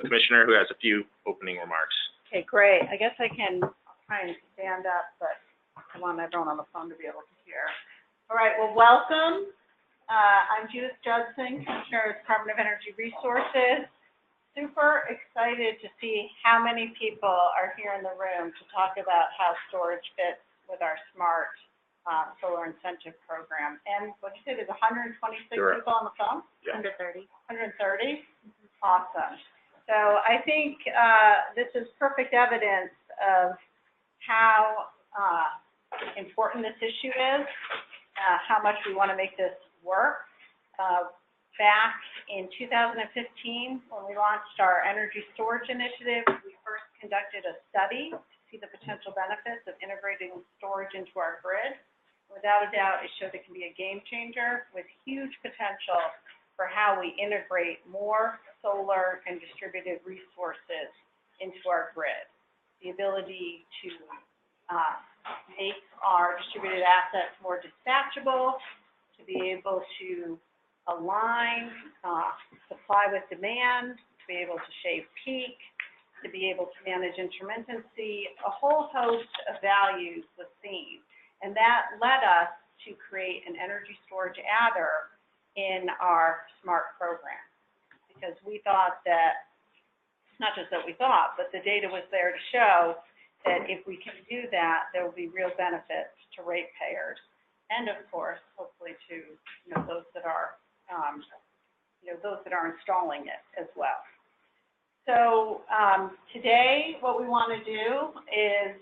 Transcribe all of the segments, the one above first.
commissioner who has a few opening remarks. Okay, great. I guess I can try and stand up, but I want everyone on the phone to be able to hear. All right, well, welcome. I'm Judith Judson, Commissioner of the Department of Energy Resources. Super excited to see how many people are here in the room to talk about how storage fits with our smart solar incentive program. And what you said is 126 people on the phone? Yeah. 130. 130? Awesome. So I think this is perfect evidence of how important this issue is, how much we want to make this work. Back in 2015, when we launched our energy storage initiative, we first conducted a study to see the potential benefits of integrating storage into our grid. Without a doubt, it showed it can be a game changer with huge potential for how we integrate more solar and distributed resources into our grid. The ability to make our distributed assets more dispatchable, to be able to align supply with demand, to be able to shave peak, to be able to manage intermittency, a whole host of values was seen. And that led us to create an energy storage adder in our SMART program, because we thought that, not just that we thought, but the data was there to show that if we can do that, there will be real benefits to ratepayers, and of course, hopefully to those that are those that are installing it as well. So today, what we want to do is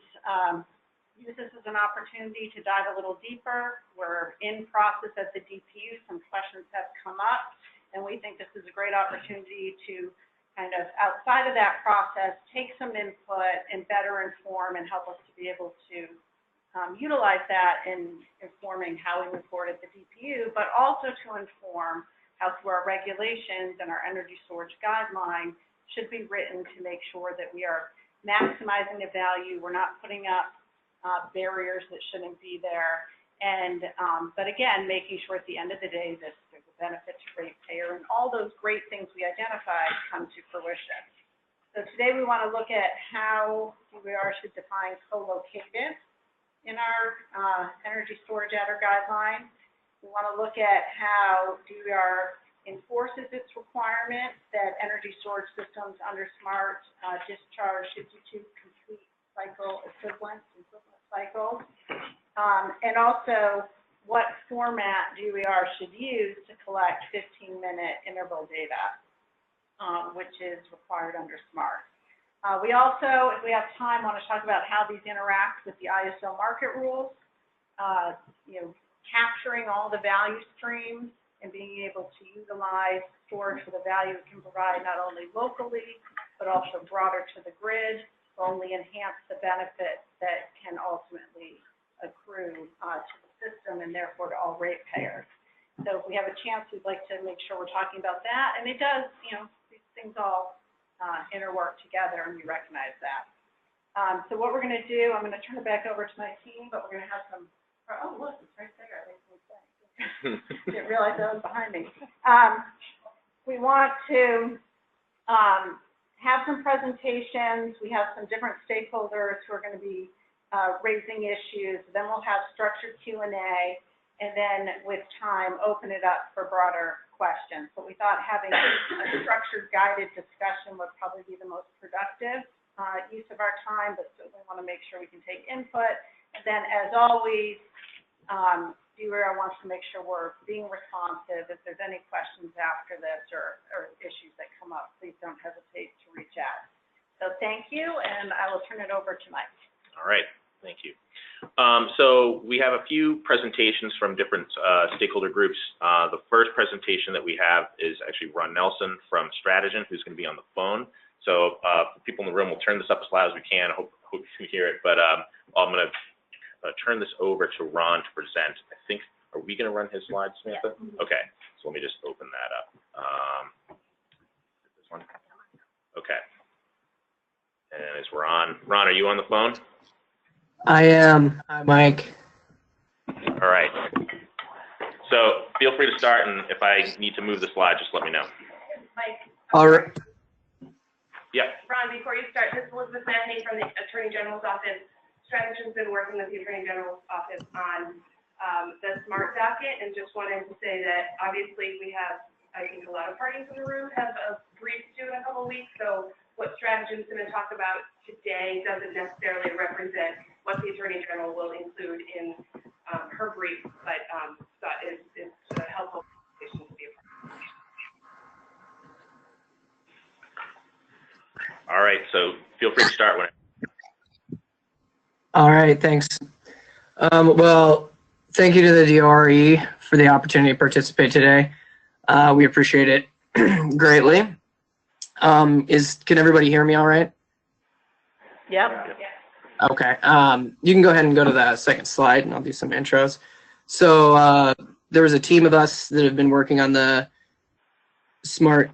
use this as an opportunity to dive a little deeper. We're in process at the DPU. Some questions have come up, and we think this is a great opportunity to kind of, outside of that process, take some input and better inform and help us to be able to utilize that in informing how we move forward at the DPU, but also to inform how through our regulations and our energy storage guideline should be written to make sure that we are maximizing the value. We're not putting up barriers that shouldn't be there. And, but again, making sure at the end of the day that there's a benefit to ratepayer and all those great things we identified come to fruition. So today we want to look at how DWR should define co-located in our energy storage adder guideline. We want to look at how DWR enforces its requirement that energy storage systems under SMART discharge 52 complete cycle equivalent cycles, and also what format DWR should use to collect 15-minute interval data, which is required under SMART. We also, if we have time, want to talk about how these interact with the ISO market rules, capturing all the value streams and being able to utilize storage for the value it can provide not only locally, but also broader to the grid, will only enhance the benefit that can ultimately accrue to the system and therefore to all ratepayers. So if we have a chance, we'd like to make sure we're talking about that. And it does, these things all interwork together, and we recognize that. So what we're going to do, I'm going to turn it back over to my team, but we're going to have some, oh, look, it's right there. Didn't realize that was behind me. We want to have some presentations. We have some different stakeholders who are going to be raising issues. Then we'll have structured Q&A, and then with time, open it up for broader questions. But we thought having a structured, guided discussion would probably be the most productive use of our time, but certainly want to make sure we can take input. And then, as always, DWR wants to make sure we're being responsive. If there's any questions after this or issues that come up, please don't hesitate to reach out. So thank you, and I will turn it over to Mike. All right, thank you. So we have a few presentations from different stakeholder groups. The first presentation that we have is actually Ron Nelson from Stratagen, who's going to be on the phone. So for people in the room, we'll turn this up as loud as we can. I hope you can hear it, but I'm going to turn this over to Ron to present. I think, are we going to run his slides, Samantha? Yeah. Okay, so let me just open that up. This one? Okay. And it's Ron. Ron, are you on the phone? I am. Hi, Mike. All right. So feel free to start, and if I need to move the slide, just let me know. Mike. All right. Yeah. Ron, before you start, this is Elizabeth Manning from the Attorney General's office. Strategy's been working with the Attorney General's office on the SMART docket, and just wanted to say that obviously we have, I think a lot of parties in the room have a brief due in a couple of weeks, so what Strategy's going to talk about today doesn't necessarily represent what the Attorney General will include in her brief, but thought it's a helpful conversation to be a part of. All right, so feel free to start when. All right, thanks. Well, thank you to the DORE for the opportunity to participate today. We appreciate it greatly. Can everybody hear me all right? Yep. Okay. You can go ahead and go to the second slide, and I'll do some intros. So there was a team of us that have been working on the SMART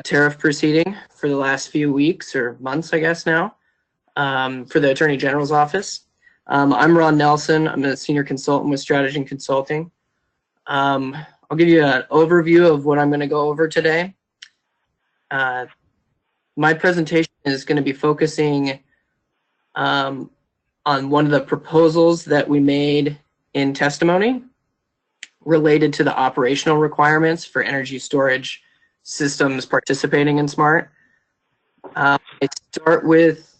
tariff proceeding for the last few weeks or months, I guess now, for the Attorney General's office. I'm Ron Nelson. I'm a senior consultant with Strategy Consulting. I'll give you an overview of what I'm going to go over today. My presentation is going to be focusing on one of the proposals that we made in testimony related to the operational requirements for energy storage systems participating in SMART. I start with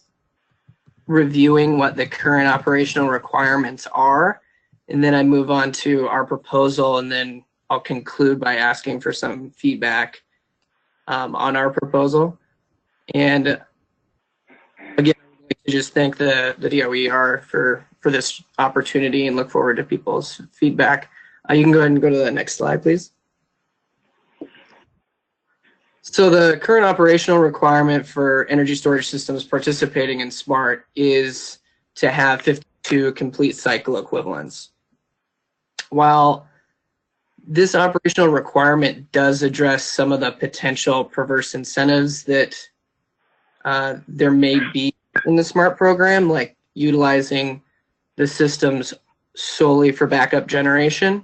reviewing what the current operational requirements are, and then I move on to our proposal, and then I'll conclude by asking for some feedback on our proposal. And again, I'd like to just thank the DOER for this opportunity and look forward to people's feedback. You can go ahead and go to the next slide, please. So the current operational requirement for energy storage systems participating in SMART is to have 52 complete cycle equivalents. While this operational requirement does address some of the potential perverse incentives that there may be in the SMART program, like utilizing the systems solely for backup generation,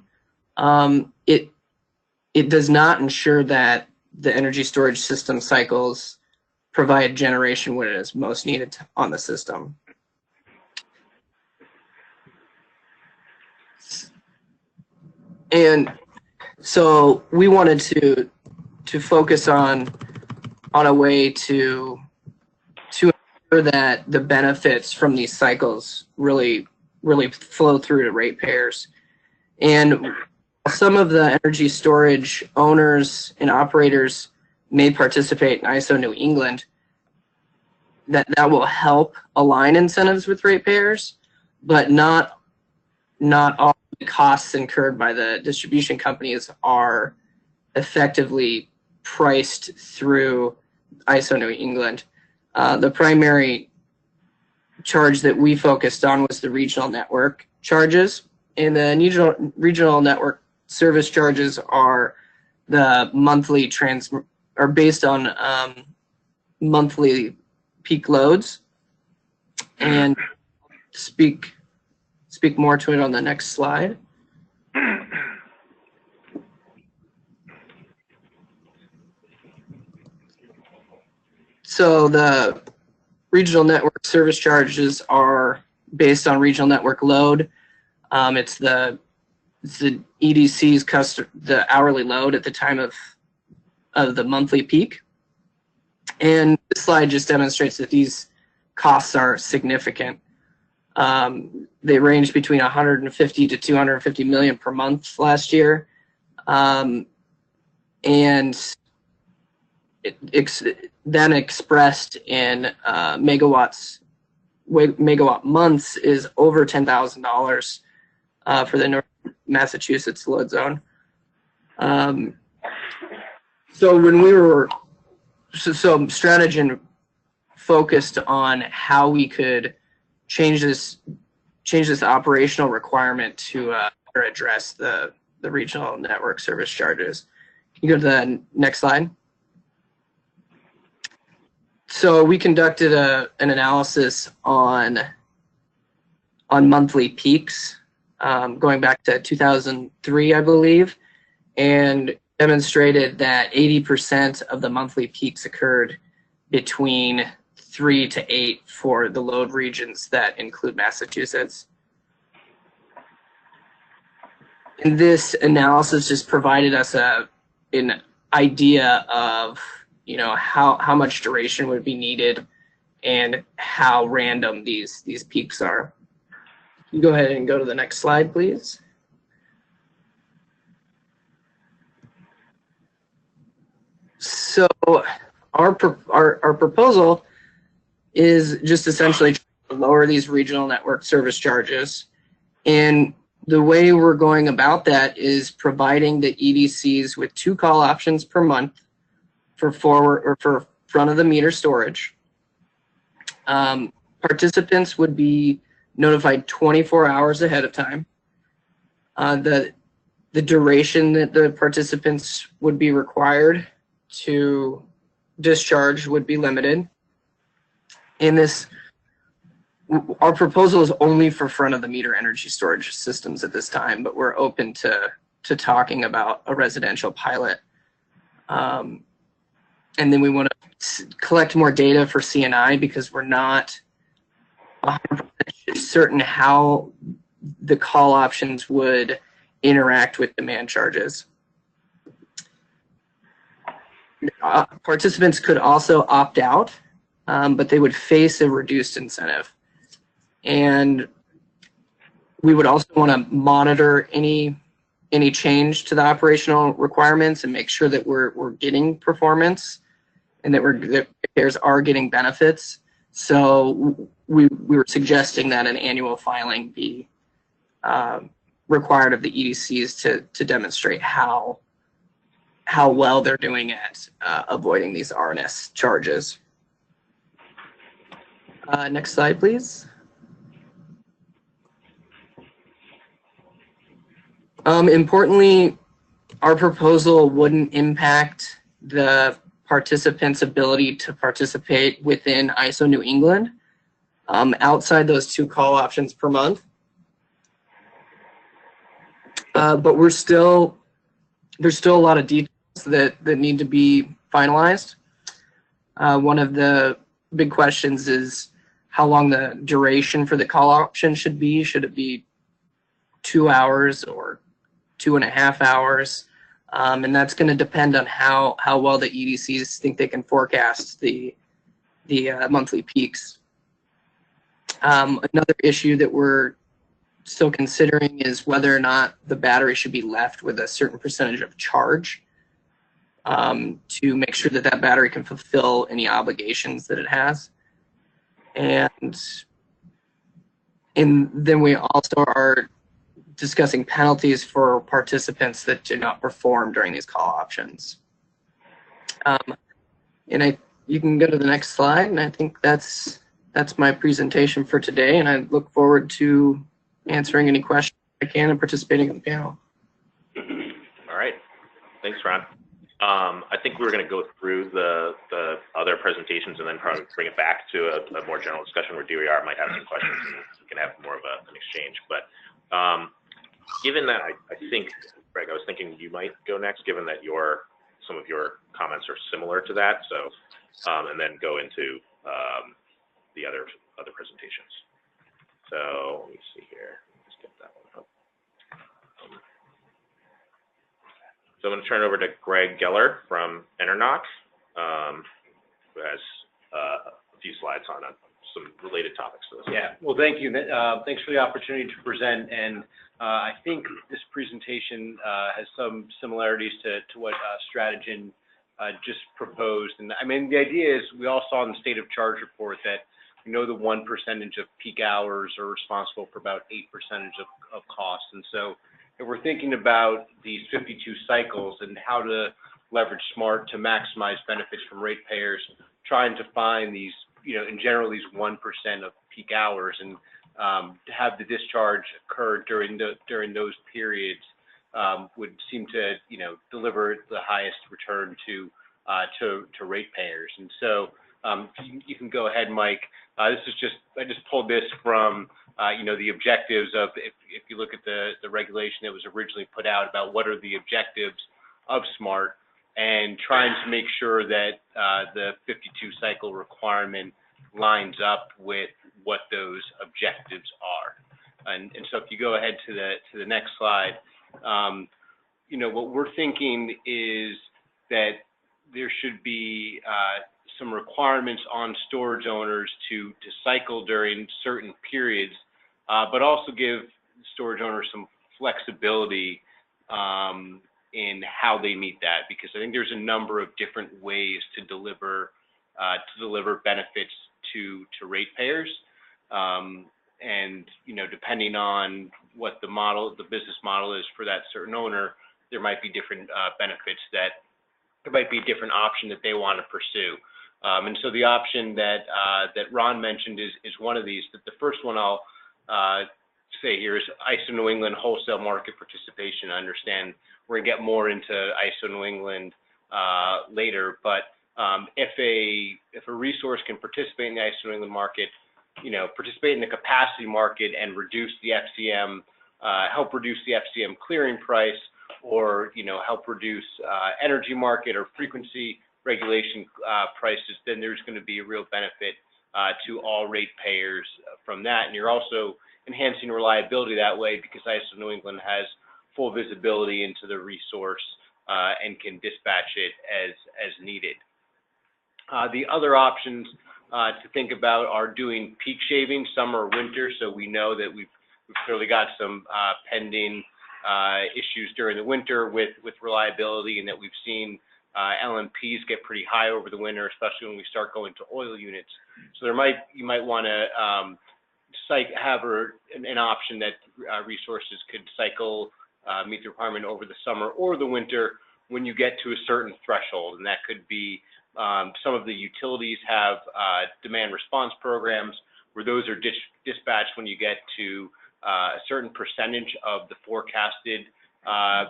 it does not ensure that the energy storage system cycles provide generation when it is most needed on the system. And so we wanted to focus on a way to ensure that the benefits from these cycles really flow through to ratepayers. And some of the energy storage owners and operators may participate in ISO New England, that will help align incentives with ratepayers, but not all the costs incurred by the distribution companies are effectively priced through ISO New England. The primary charge that we focused on was the regional network charges, and the regional network service charges are the monthly are based on monthly peak loads, and speak more to it on the next slide. So the regional network service charges are based on regional network load. It's the EDC's the hourly load at the time of the monthly peak. And this slide just demonstrates that these costs are significant. They range between 150 to 250 million per month last year. And then expressed in megawatt months is over $10,000 for the North Massachusetts load zone. So when we were, so Strategy focused on how we could change this operational requirement to better address the regional network service charges. Can you go to the next slide? So we conducted an analysis on monthly peaks, going back to 2003, I believe, and demonstrated that 80% of the monthly peaks occurred between 3 to 8 for the load regions that include Massachusetts. And this analysis just provided us an idea of, you know, how much duration would be needed and how random these peaks are. You go ahead and go to the next slide, please. So our proposal is just essentially to lower these regional network service charges. And the way we're going about that is providing the EDCs with 2 call options per month for forward or for front of the meter storage. Participants would be notified 24 hours ahead of time. The duration that the participants would be required to discharge would be limited. And our proposal is only for front of the meter energy storage systems at this time, but we're open to talking about a residential pilot. And then we want to collect more data for CNI because we're not 100% certain how the call options would interact with demand charges. Participants could also opt out, but they would face a reduced incentive. And we would also want to monitor any change to the operational requirements and make sure that we're getting performance and that repairs are getting benefits. So we were suggesting that an annual filing be required of the EDCs to demonstrate how well they're doing at avoiding these RNS charges. Next slide, please. Importantly, our proposal wouldn't impact the participants' ability to participate within ISO New England outside those 2 call options per month. But there's still a lot of details that need to be finalized. One of the big questions is how long the duration for the call option should be. Should it be 2 hours or 2.5 hours? And that's going to depend on how well the EDCs think they can forecast the monthly peaks. Another issue that we're still considering is whether or not the battery should be left with a certain percentage of charge to make sure that that battery can fulfill any obligations that it has. And then we also are discussing penalties for participants that do not perform during these call options. You can go to the next slide, and I think that's my presentation for today, and I look forward to answering any questions I can and participating in the panel. All right, thanks, Ron. I think we're going to go through the other presentations and then probably bring it back to a more general discussion where DOER might have some questions and we can have more of an exchange. But given that, I think, Greg, I was thinking you might go next, given that some of your comments are similar to that. So, and then go into the other presentations. So let me see here. Let's get that one up. So I'm going to turn over to Greg Geller from Enernoc, who has a few slides on some related topics to this. Yeah, well, thank you. Thanks for the opportunity to present. And I think this presentation has some similarities to what Stratogen just proposed. And I mean, the idea is we all saw in the State of Charge report that we know the 1% of peak hours are responsible for about 8% of costs. And so if we're thinking about these 52 cycles and how to leverage SMART to maximize benefits from ratepayers, trying to find these, in general, these 1% of peak hours and to have the discharge occur during those periods would seem to, deliver the highest return to ratepayers. And so you can go ahead, Mike. I just pulled this from, the objectives of, if you look at the regulation that was originally put out about what are the objectives of SMART. and trying to make sure that the 52 cycle requirement lines up with what those objectives are. And so if you go ahead to the next slide, what we're thinking is that there should be some requirements on storage owners to cycle during certain periods, but also give storage owners some flexibility in how they meet that, because I think there's a number of different ways to deliver benefits to ratepayers. And depending on what the business model is for that certain owner, there might be different benefits that there might be a different option that they want to pursue. And so the option that Ron mentioned is one of these. That the first one I'll say here is ISO New England wholesale market participation. I understand we're gonna get more into ISO New England later, but if a resource can participate in the ISO New England market, participate in the capacity market and reduce the FCM, help reduce the FCM clearing price, or help reduce energy market or frequency regulation prices, then there's going to be a real benefit to all ratepayers from that. And you're also enhancing reliability that way, because ISO New England has full visibility into the resource and can dispatch it as needed. The other options to think about are doing peak shaving, summer or winter. So we know that we've clearly got some pending issues during the winter with reliability, and that we've seen LNPs get pretty high over the winter, especially when we start going to oil units. So you might want to have an option that resources could cycle, meet the requirement over the summer or the winter when you get to a certain threshold. And that could be some of the utilities have demand response programs where those are dispatched when you get to a certain percentage of the forecasted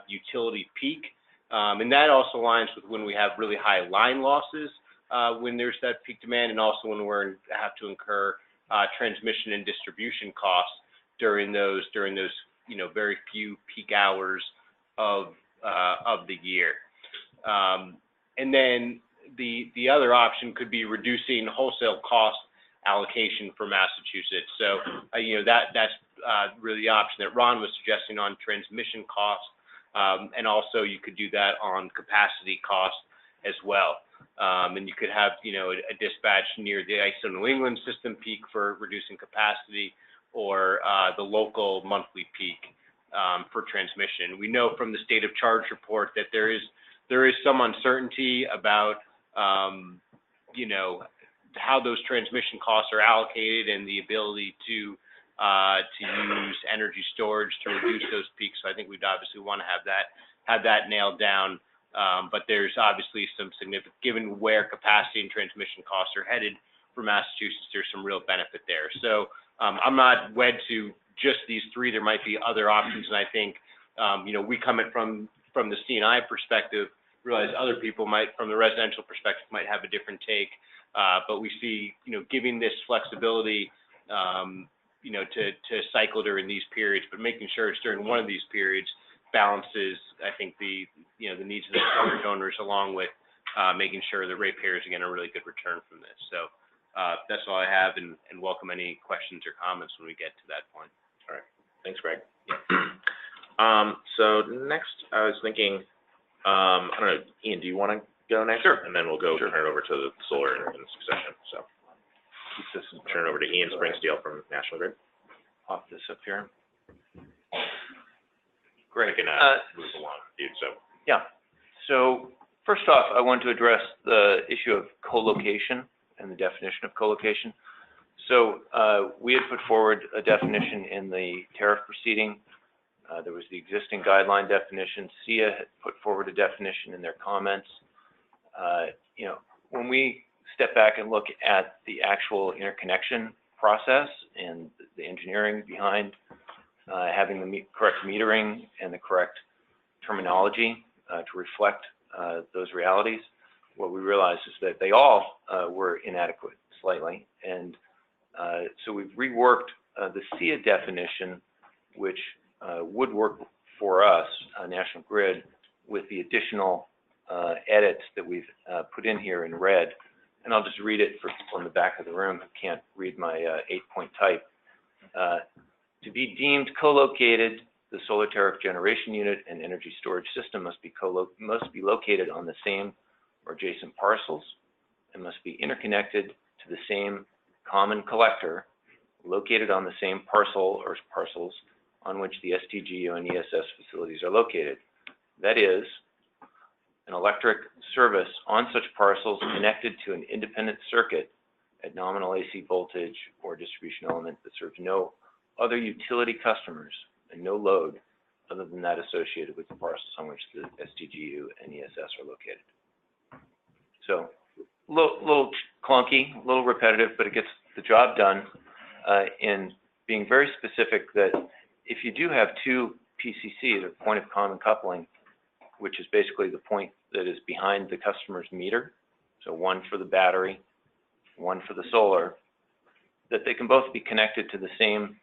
utility peak. And that also aligns with when we have really high line losses, when there's that peak demand, and also when we have to incur transmission and distribution costs during those very few peak hours of the year. And then the other option could be reducing wholesale cost allocation for Massachusetts. So that's really the option that Ron was suggesting on transmission costs. And also you could do that on capacity costs as well. And you could have, a dispatch near the ISO New England system peak for reducing capacity, or the local monthly peak for transmission. We know from the State of Charge report that there is some uncertainty about, how those transmission costs are allocated and the ability to use energy storage to reduce those peaks. So I think we'd obviously want to have that nailed down. But there's obviously some significant, given where capacity and transmission costs are headed for Massachusetts, there's some real benefit there. So I'm not wed to just these three. There might be other options, and I think we come at from the C&I perspective, realize other people might, from the residential perspective, might have a different take. But we see, giving this flexibility, to cycle during these periods, but making sure it's during one of these periods balances, I think, the needs of the storage owners, along with making sure that ratepayers are getting a really good return from this. So that's all I have, and welcome any questions or comments when we get to that point. All right. Thanks, Greg. So next, I was thinking, I don't know, Ian, do you want to go next? Sure. And then we'll go turn it over to the solar in succession. So turn it over to Ian Springsteel from National Grid. Pop this up here. Great. I can move along, dude. So yeah. So first off, I want to address the issue of co-location and the definition of co-location. So we had put forward a definition in the tariff proceeding. There was the existing guideline definition. SEIA had put forward a definition in their comments. When we step back and look at the actual interconnection process and the engineering behind having the correct metering and the correct terminology to reflect those realities, what we realized is that they all were inadequate slightly. And so we've reworked the SEIA definition, which would work for us, National Grid, with the additional edits that we've put in here in red, and I'll just read it for people in the back of the room who can't read my 8-point type. To be deemed co-located, the solar tariff generation unit and energy storage system must be located on the same or adjacent parcels and must be interconnected to the same common collector located on the same parcel or parcels on which the STGU and ESS facilities are located. That is, an electric service on such parcels connected to an independent circuit at nominal AC voltage or distribution element that serves no other utility customers and no load other than that associated with the parcels on which the STGU and ESS are located. So, little clunky, a little repetitive, but it gets the job done in being very specific that if you do have two PCCs, or point of common coupling, which is basically the point that is behind the customer's meter, so one for the battery, one for the solar, that they can both be connected to the same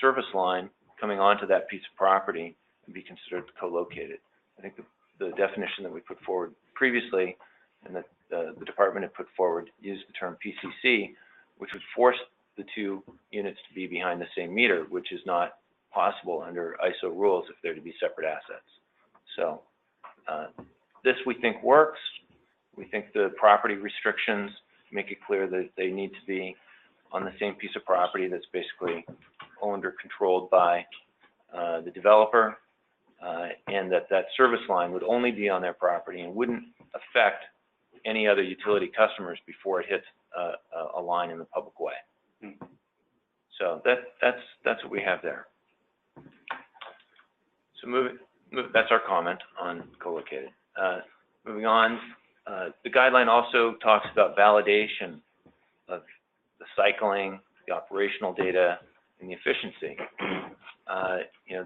service line coming onto that piece of property and be considered co-located. I think the definition that we put forward previously and that the department had put forward used the term PCC, which would force the two units to be behind the same meter, which is not possible under ISO rules if they're to be separate assets. So this we think works. We think the property restrictions make it clear that they need to be on the same piece of property that's basically owned or controlled by the developer, and that service line would only be on their property and wouldn't affect any other utility customers before it hits a line in the public way. So that's what we have there. So that's our comment on co-located. Moving on, the guideline also talks about validation of the cycling, the operational data, and the efficiency.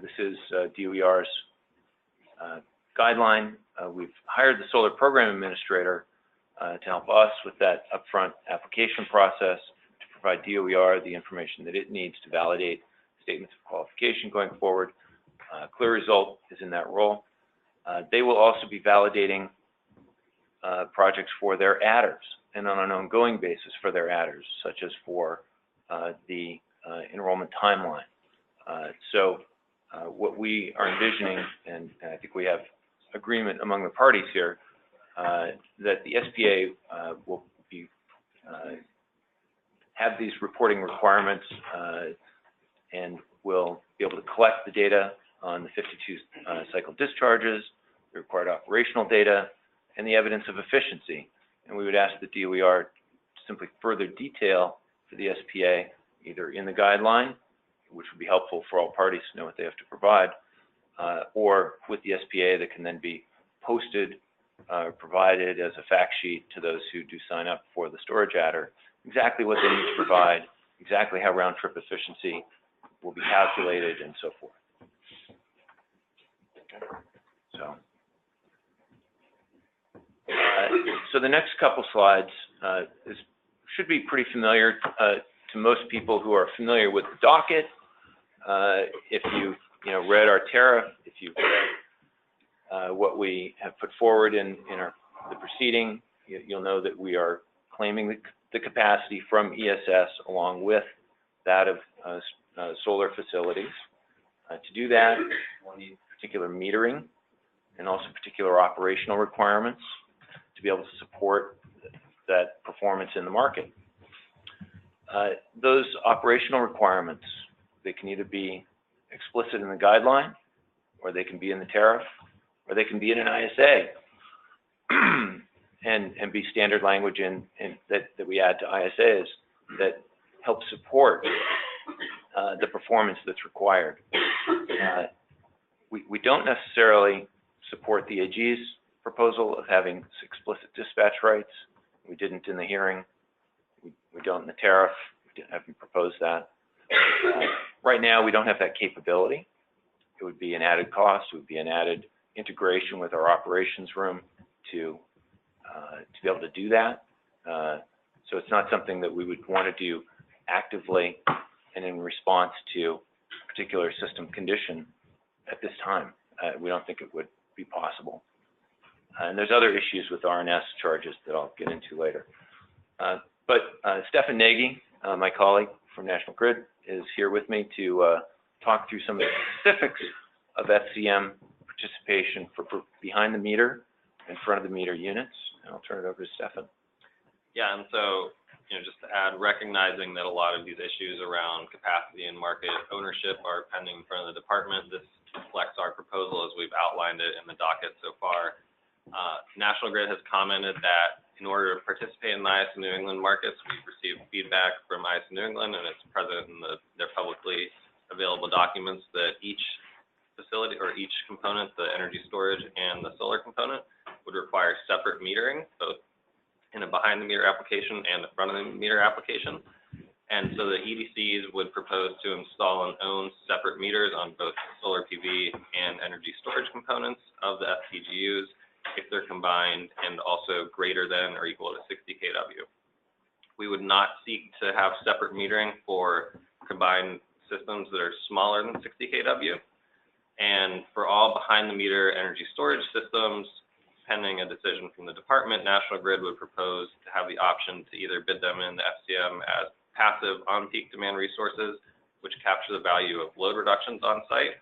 This is DOER's guideline. We've hired the solar program administrator to help us with that upfront application process to provide DOER the information that it needs to validate statements of qualification going forward. Clear Result is in that role. They will also be validating projects for their adders and on an ongoing basis for their adders, such as for the enrollment timeline. So what we are envisioning, and I think we have agreement among the parties here, that the SPA will be have these reporting requirements and will be able to collect the data on the 52 cycle discharges, the required operational data, and the evidence of efficiency. And we would ask the DOER to simply further detail for the SPA, either in the guideline, which would be helpful for all parties to know what they have to provide, or with the SPA that can then be posted, provided as a fact sheet to those who do sign up for the storage adder, exactly what they need to provide, exactly how round-trip efficiency will be calculated, and so forth. So the next couple slides should be pretty familiar to most people who are familiar with the docket. If you've read our tariff, if you've read what we have put forward in the proceeding, you'll know that we are claiming the capacity from ESS along with that of solar facilities. To do that, we'll need particular metering and also particular operational requirements to be able to support that performance in the market. Those operational requirements, they can either be explicit in the guideline, or they can be in the tariff, or they can be in an ISA and be standard language that we add to ISAs that help support the performance that's required. We don't necessarily support the AG's proposal of having explicit dispatch rights. We didn't in the hearing. We don't in the tariff. We haven't proposed that. Right now, we don't have that capability. It would be an added cost. It would be an added integration with our operations room to be able to do that. So it's not something that we would want to do actively and in response to a particular system condition at this time. We don't think it would be possible. And there's other issues with RNS charges that I'll get into later. But Stefan Nagy, my colleague from National Grid, is here with me to talk through some of the specifics of FCM participation for behind the meter and front of the meter units. And I'll turn it over to Stefan. Yeah, and so, just to add, recognizing that a lot of these issues around capacity and market ownership are pending in front of the department, this reflects our proposal as we've outlined it in the docket so far. National Grid has commented that in order to participate in the ISO New England markets, we've received feedback from ISO New England, and it's present in their publicly available documents, that each facility or each component, the energy storage and the solar component, would require separate metering, both in a behind the meter application and a front of the meter application. And so the EDCs would propose to install and own separate meters on both solar PV and energy storage components of the FPGUs if they're combined and also greater than or equal to 60 kW. We would not seek to have separate metering for combined systems that are smaller than 60 kW. And for all behind the meter energy storage systems, pending a decision from the department, National Grid would propose to have the option to either bid them in the FCM as passive on-peak demand resources, which capture the value of load reductions on site,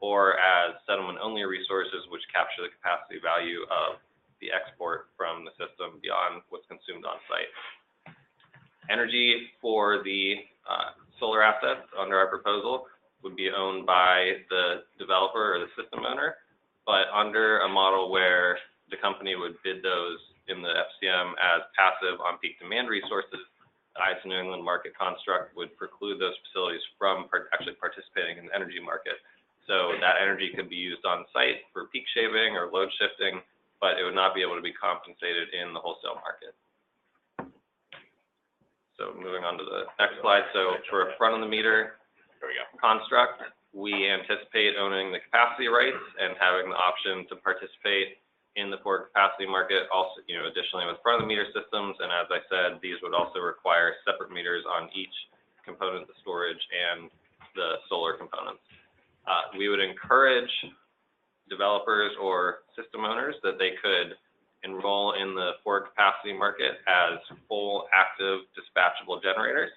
or as settlement-only resources, which capture the capacity value of the export from the system beyond what's consumed on site. Energy for the solar assets under our proposal would be owned by the developer or the system owner, but under a model where the company would bid those in the FCM as passive on-peak demand resources, the ISO New England market construct would preclude those facilities from actually participating in the energy market. So that energy could be used on site for peak shaving or load shifting, but it would not be able to be compensated in the wholesale market. So moving on to the next slide. So for a front of the meter construct, we anticipate owning the capacity rights and having the option to participate in the forward capacity market, also, additionally with front of the meter systems. And as I said, these would also require separate meters on each component, the storage and the solar components. We would encourage developers or system owners that they could enroll in the forward capacity market as full active dispatchable generators.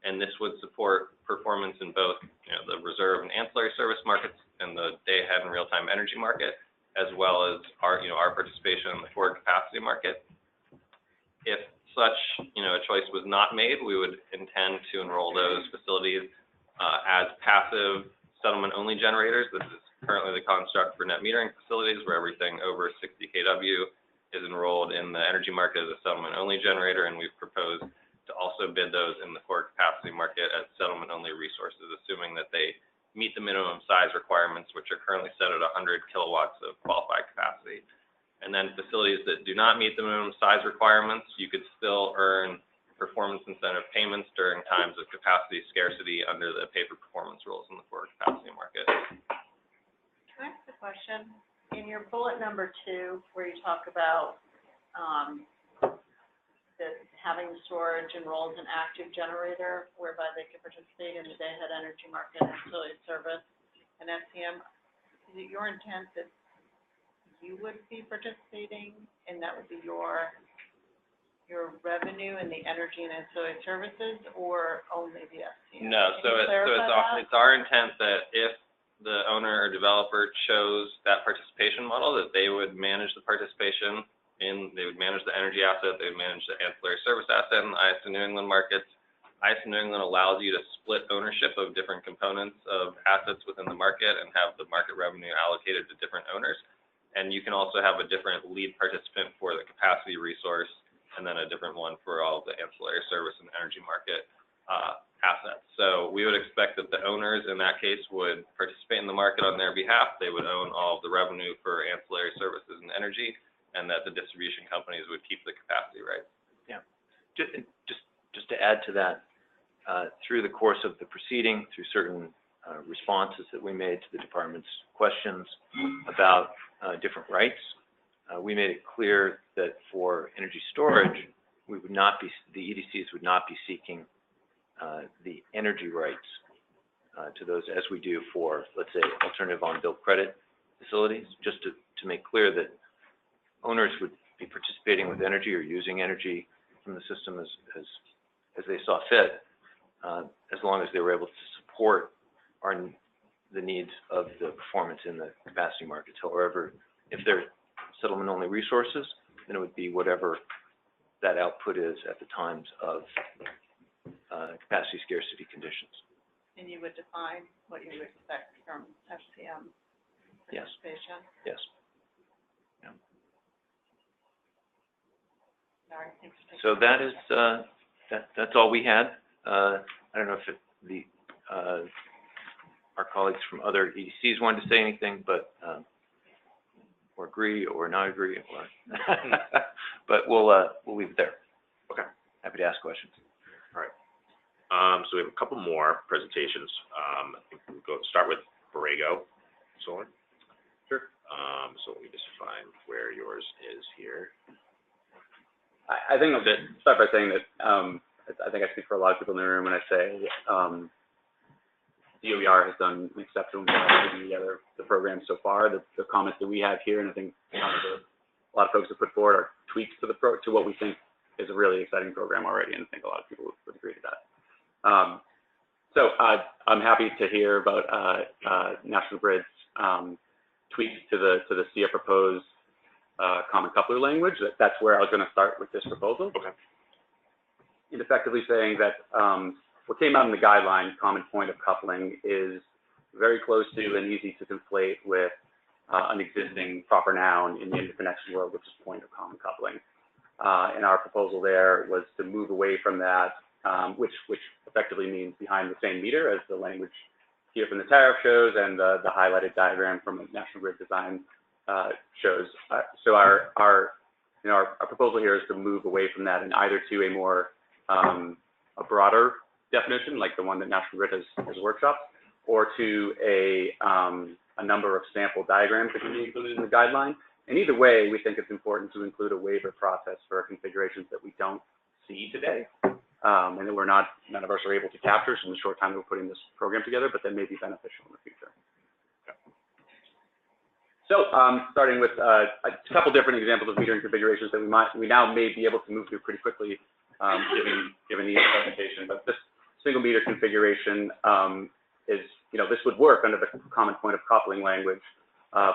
And this would support performance in both, the reserve and ancillary service markets and the day-ahead and real-time energy market, as well as our participation in the forward capacity market. If such, a choice was not made, we would intend to enroll those facilities as passive settlement-only generators. This is currently the construct for net metering facilities, where everything over 60 kW is enrolled in the energy market as a settlement-only generator, and we've proposed to also bid those in the forward capacity market as settlement-only resources, assuming that they meet the minimum size requirements, which are currently set at 100 kilowatts of qualified capacity. And then facilities that do not meet the minimum size requirements, you could still earn performance incentive payments during times of capacity scarcity under the pay-for-performance rules in the forward capacity market. Can I ask a question? In your bullet number 2, where you talk about that having storage enrolled an active generator whereby they can participate in the day-ahead energy market and ancillary service and FCM, is it your intent that you would be participating and that would be your revenue in the energy and ancillary services, or only the FCM? No, it's our intent that if the owner or developer chose that participation model, that they would manage the participation they would manage the energy asset, they would manage the ancillary service asset in the ISO New England markets. ISO New England allows you to split ownership of different components of assets within the market and have the market revenue allocated to different owners. And you can also have a different lead participant for the capacity resource, and then a different one for all of the ancillary service and energy market assets. So we would expect that the owners in that case would participate in the market on their behalf. They would own all of the revenue for ancillary services and energy, and that the distribution companies would keep the capacity rights. Yeah, just to add to that, through the course of the proceeding, through certain responses that we made to the department's questions about different rights, we made it clear that for energy storage, the EDCs would not be seeking the energy rights to those as we do for, let's say, alternative on-bill credit facilities, just to make clear that owners would be participating with energy or using energy from the system as they saw fit, as long as they were able to support the needs of the performance in the capacity markets. However, if they're settlement-only resources, then it would be whatever that output is at the times of capacity scarcity conditions. And you would define what you expect from FCM Yes. participation? Yes. Sorry, thanks for taking So my that is that's all we had. I don't know if our colleagues from other EDCs wanted to say anything, but or agree or not agree, or but we'll leave it there. Okay. Happy to ask questions. All right. So we have a couple more presentations. I think we'll start with Borrego Solar. Sure. So let me just find where yours is here. I think I'll start by saying that I think I speak for a lot of people in the room when I say DOER has done an exceptional job putting together the program so far. The comments that we have here, and I think a lot of folks have put forward, are tweaks to to what we think is a really exciting program already, and I think a lot of people would agree to that. So I'm happy to hear about National Grid's tweaks to the SIA proposed common coupler language. That's where I was going to start with this proposal. Okay. And effectively saying that what came out in the guideline, common point of coupling, is very close to and easy to conflate with an existing proper noun in the interconnection world, which is point of common coupling. And our proposal there was to move away from that, which effectively means behind the same meter, as the language here from the tariff shows and the highlighted diagram from a National Grid design shows. So our proposal here is to move away from that and either to a more a broader definition, like the one that National Grid has workshopped, or to a number of sample diagrams that can be included in the guideline. And either way, we think it's important to include a waiver process for configurations that we don't see today, and that none of us are able to capture in the short time that we're putting this program together, but that may be beneficial in the future. So starting with a couple different examples of metering configurations that we now may be able to move through pretty quickly, given the presentation. But this single meter configuration is, this would work under the common point of coupling language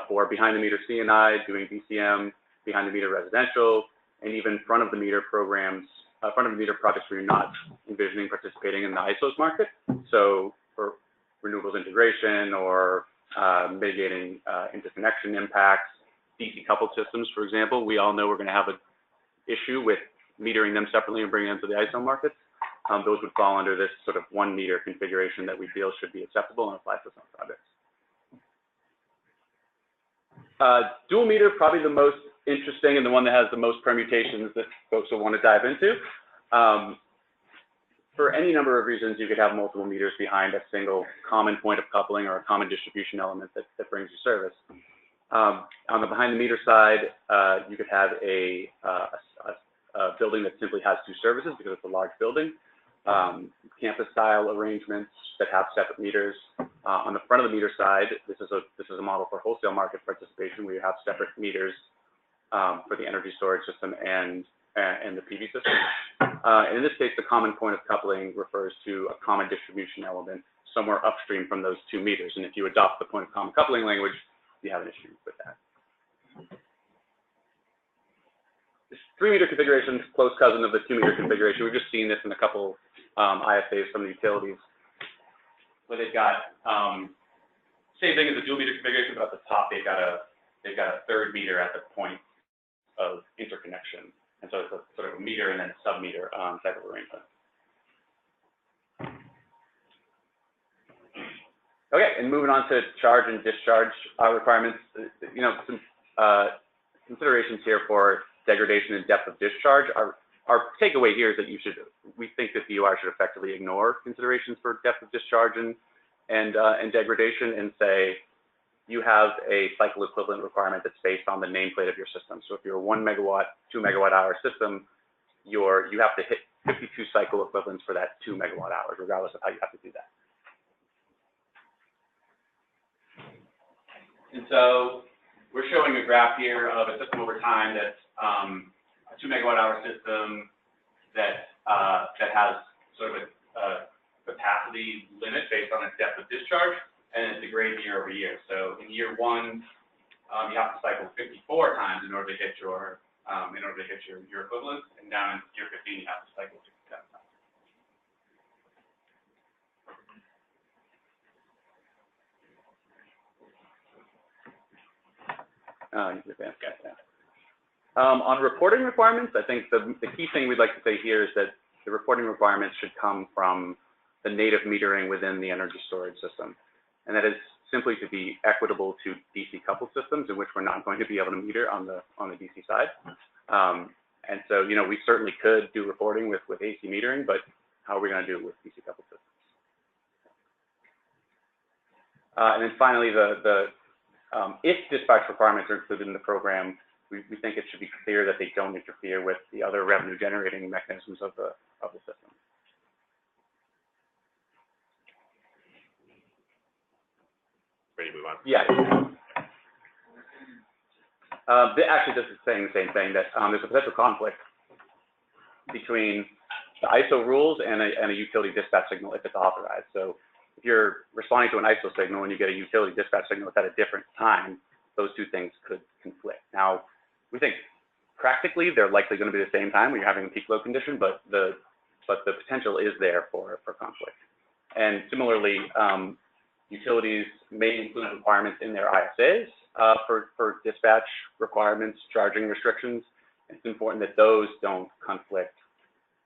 for behind the meter C&I, doing BCM, behind the meter residential, and even front of the meter programs, front of the meter projects where you're not envisioning participating in the ISOs market. So for renewables integration or mitigating interconnection impacts, DC coupled systems, for example, we all know we're going to have an issue with metering them separately and bringing them to the ISO markets. Those would fall under this sort of 1 meter configuration that we feel should be acceptable and apply to some projects. Dual meter, probably the most interesting and the one that has the most permutations that folks will want to dive into. For any number of reasons, you could have multiple meters behind a single common point of coupling or a common distribution element that brings you service. On the behind the meter side, you could have a building that simply has 2 services because it's a large building. Campus style arrangements that have separate meters. On the front of the meter side, this is a model for wholesale market participation where you have separate meters for the energy storage system and the PV system. And in this case, the common point of coupling refers to a common distribution element somewhere upstream from those 2 meters. And if you adopt the point of common coupling language, you have an issue with that. This 3 meter configuration is a close cousin of the 2 meter configuration. We've just seen this in a couple IFAs from the utilities, where they've got same thing as the dual meter configuration, but at the top they've got a 3rd meter at the point of interconnection, and so it's a sort of a meter and then a sub-meter type of arrangement. Okay, and moving on to charge and discharge requirements. Some considerations here for degradation and depth of discharge. Our takeaway here is that we think that DOR should effectively ignore considerations for depth of discharge and degradation and say you have a cycle equivalent requirement that's based on the nameplate of your system. So if you're a 1 megawatt, 2 megawatt hour system, you have to hit 52 cycle equivalents for that 2 megawatt hours, regardless of how you have to do that. And so we're showing a graph here of a system over time that's a 2 megawatt-hour system that has sort of a capacity limit based on its depth of discharge, and it degrades year over year. So in year 1, you have to cycle 54 times in order to hit your equivalent, and down in year 15 you have to cycle 67 times. On reporting requirements, I think the key thing we'd like to say here is that the reporting requirements should come from the native metering within the energy storage system. And that is simply to be equitable to DC coupled systems in which we're not going to be able to meter on the DC side. And so, you know, we certainly could do reporting with AC metering, but how are we going to do it with DC coupled systems? And then finally, if dispatch requirements are included in the program, we think it should be clear that they don't interfere with the other revenue generating mechanisms of the system. Ready to move on? Yeah. Actually, this is saying the same thing, that there's a potential conflict between the ISO rules and a utility dispatch signal if it's authorized. So if you're responding to an ISO signal and you get a utility dispatch signal at a different time, those two things could conflict. Now, we think practically they're likely going to be the same time when you're having a peak load condition, but the potential is there for conflict. And similarly, utilities may include requirements in their ISAs for dispatch requirements, charging restrictions. It's important that those don't conflict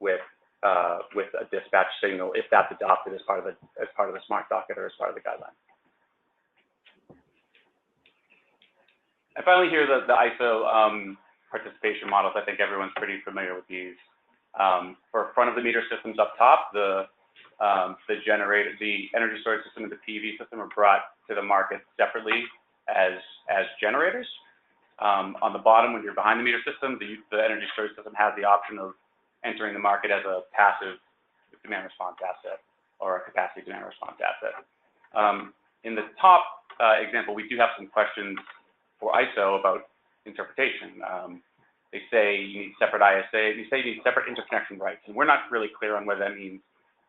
with a dispatch signal if that's adopted as part of the smart docket or as part of the guideline. And finally, here the ISO participation models. I think everyone's pretty familiar with these. For front of the meter systems up top, the energy storage system and the PV system are brought to the market separately as generators. On the bottom, when you're behind the meter system, the energy storage system has the option of entering the market as a passive demand response asset or a capacity demand response asset. In the top example, we do have some questions for ISO about interpretation. They say you need separate ISA. They say you need separate interconnection rights, and we're not really clear on whether that means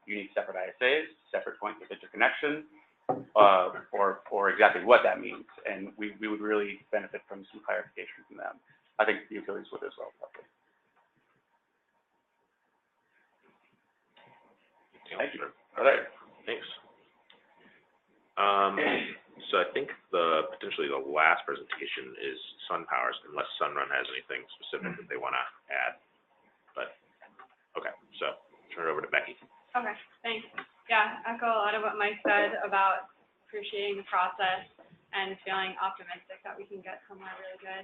you need separate ISAs, separate points of interconnection, or exactly what that means. And we would really benefit from some clarification from them. I think the utilities would as well, probably. Thank you. All right, thanks. So I think potentially the last presentation is SunPower's, unless Sunrun has anything specific that they want to add. But okay, so turn it over to Becky. Okay, thanks. Yeah, echo a lot of what Mike said about appreciating the process and feeling optimistic that we can get somewhere really good.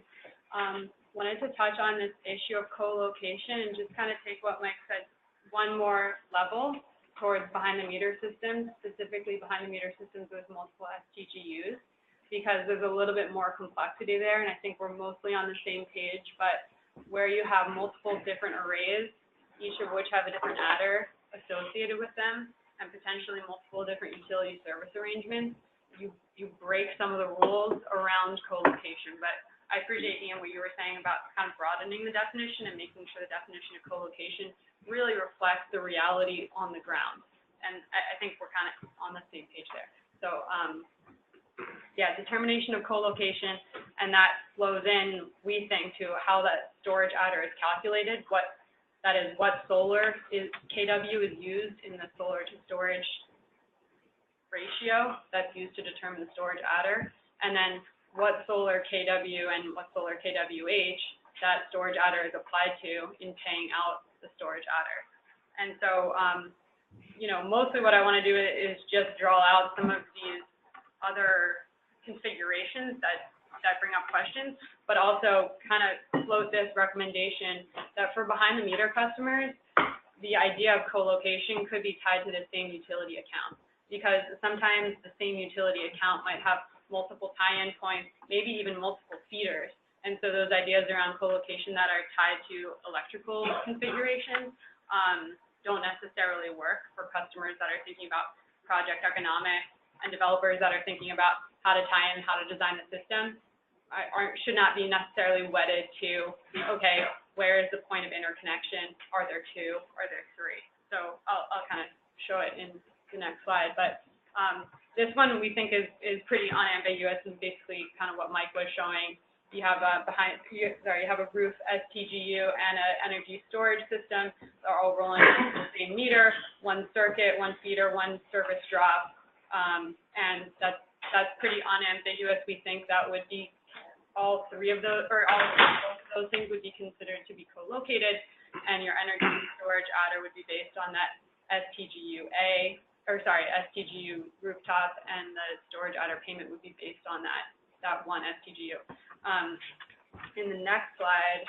Wanted to touch on this issue of co-location and just kind of take what Mike said one more level towards behind the meter systems, specifically behind the meter systems with multiple STGUs, because there's a little bit more complexity there, and I think we're mostly on the same page, but where you have multiple different arrays, each of which have a different adder associated with them, and potentially multiple different utility service arrangements, you break some of the rules around co-location. But I appreciate, Ian, what you were saying about kind of broadening the definition and making sure the definition of co-location really reflects the reality on the ground. And I think we're kind of on the same page there. So, yeah, determination of co-location, and that flows in, we think, to how that storage adder is calculated, what solar KW is used in the solar to storage ratio that's used to determine the storage adder, and then what solar KW and what solar KWH that storage adder is applied to in paying out the storage adder. And so, you know, mostly what I want to do is just draw out some of these other configurations that bring up questions, but also kind of float this recommendation that for behind the meter customers, the idea of co-location could be tied to the same utility account, because sometimes the same utility account might have multiple tie-in points, maybe even multiple feeders. And so those ideas around co-location that are tied to electrical configurations don't necessarily work for customers that are thinking about project economics and developers that are thinking about how to tie in, how to design the system. should not be necessarily wedded to, okay, where is the point of interconnection? Are there two? Are there three? So I'll kind of show it in the next slide. But this one we think is pretty unambiguous, and basically kind of what Mike was showing. You have you have a roof STGU and an energy storage system. They're all rolling into the same meter, one circuit, one feeder, one service drop, and that's pretty unambiguous. We think that would be all three of those, or all of those things would be considered to be co-located, and your energy storage adder would be based on that STGU rooftop, and the storage adder payment would be based on that one STGU. In the next slide,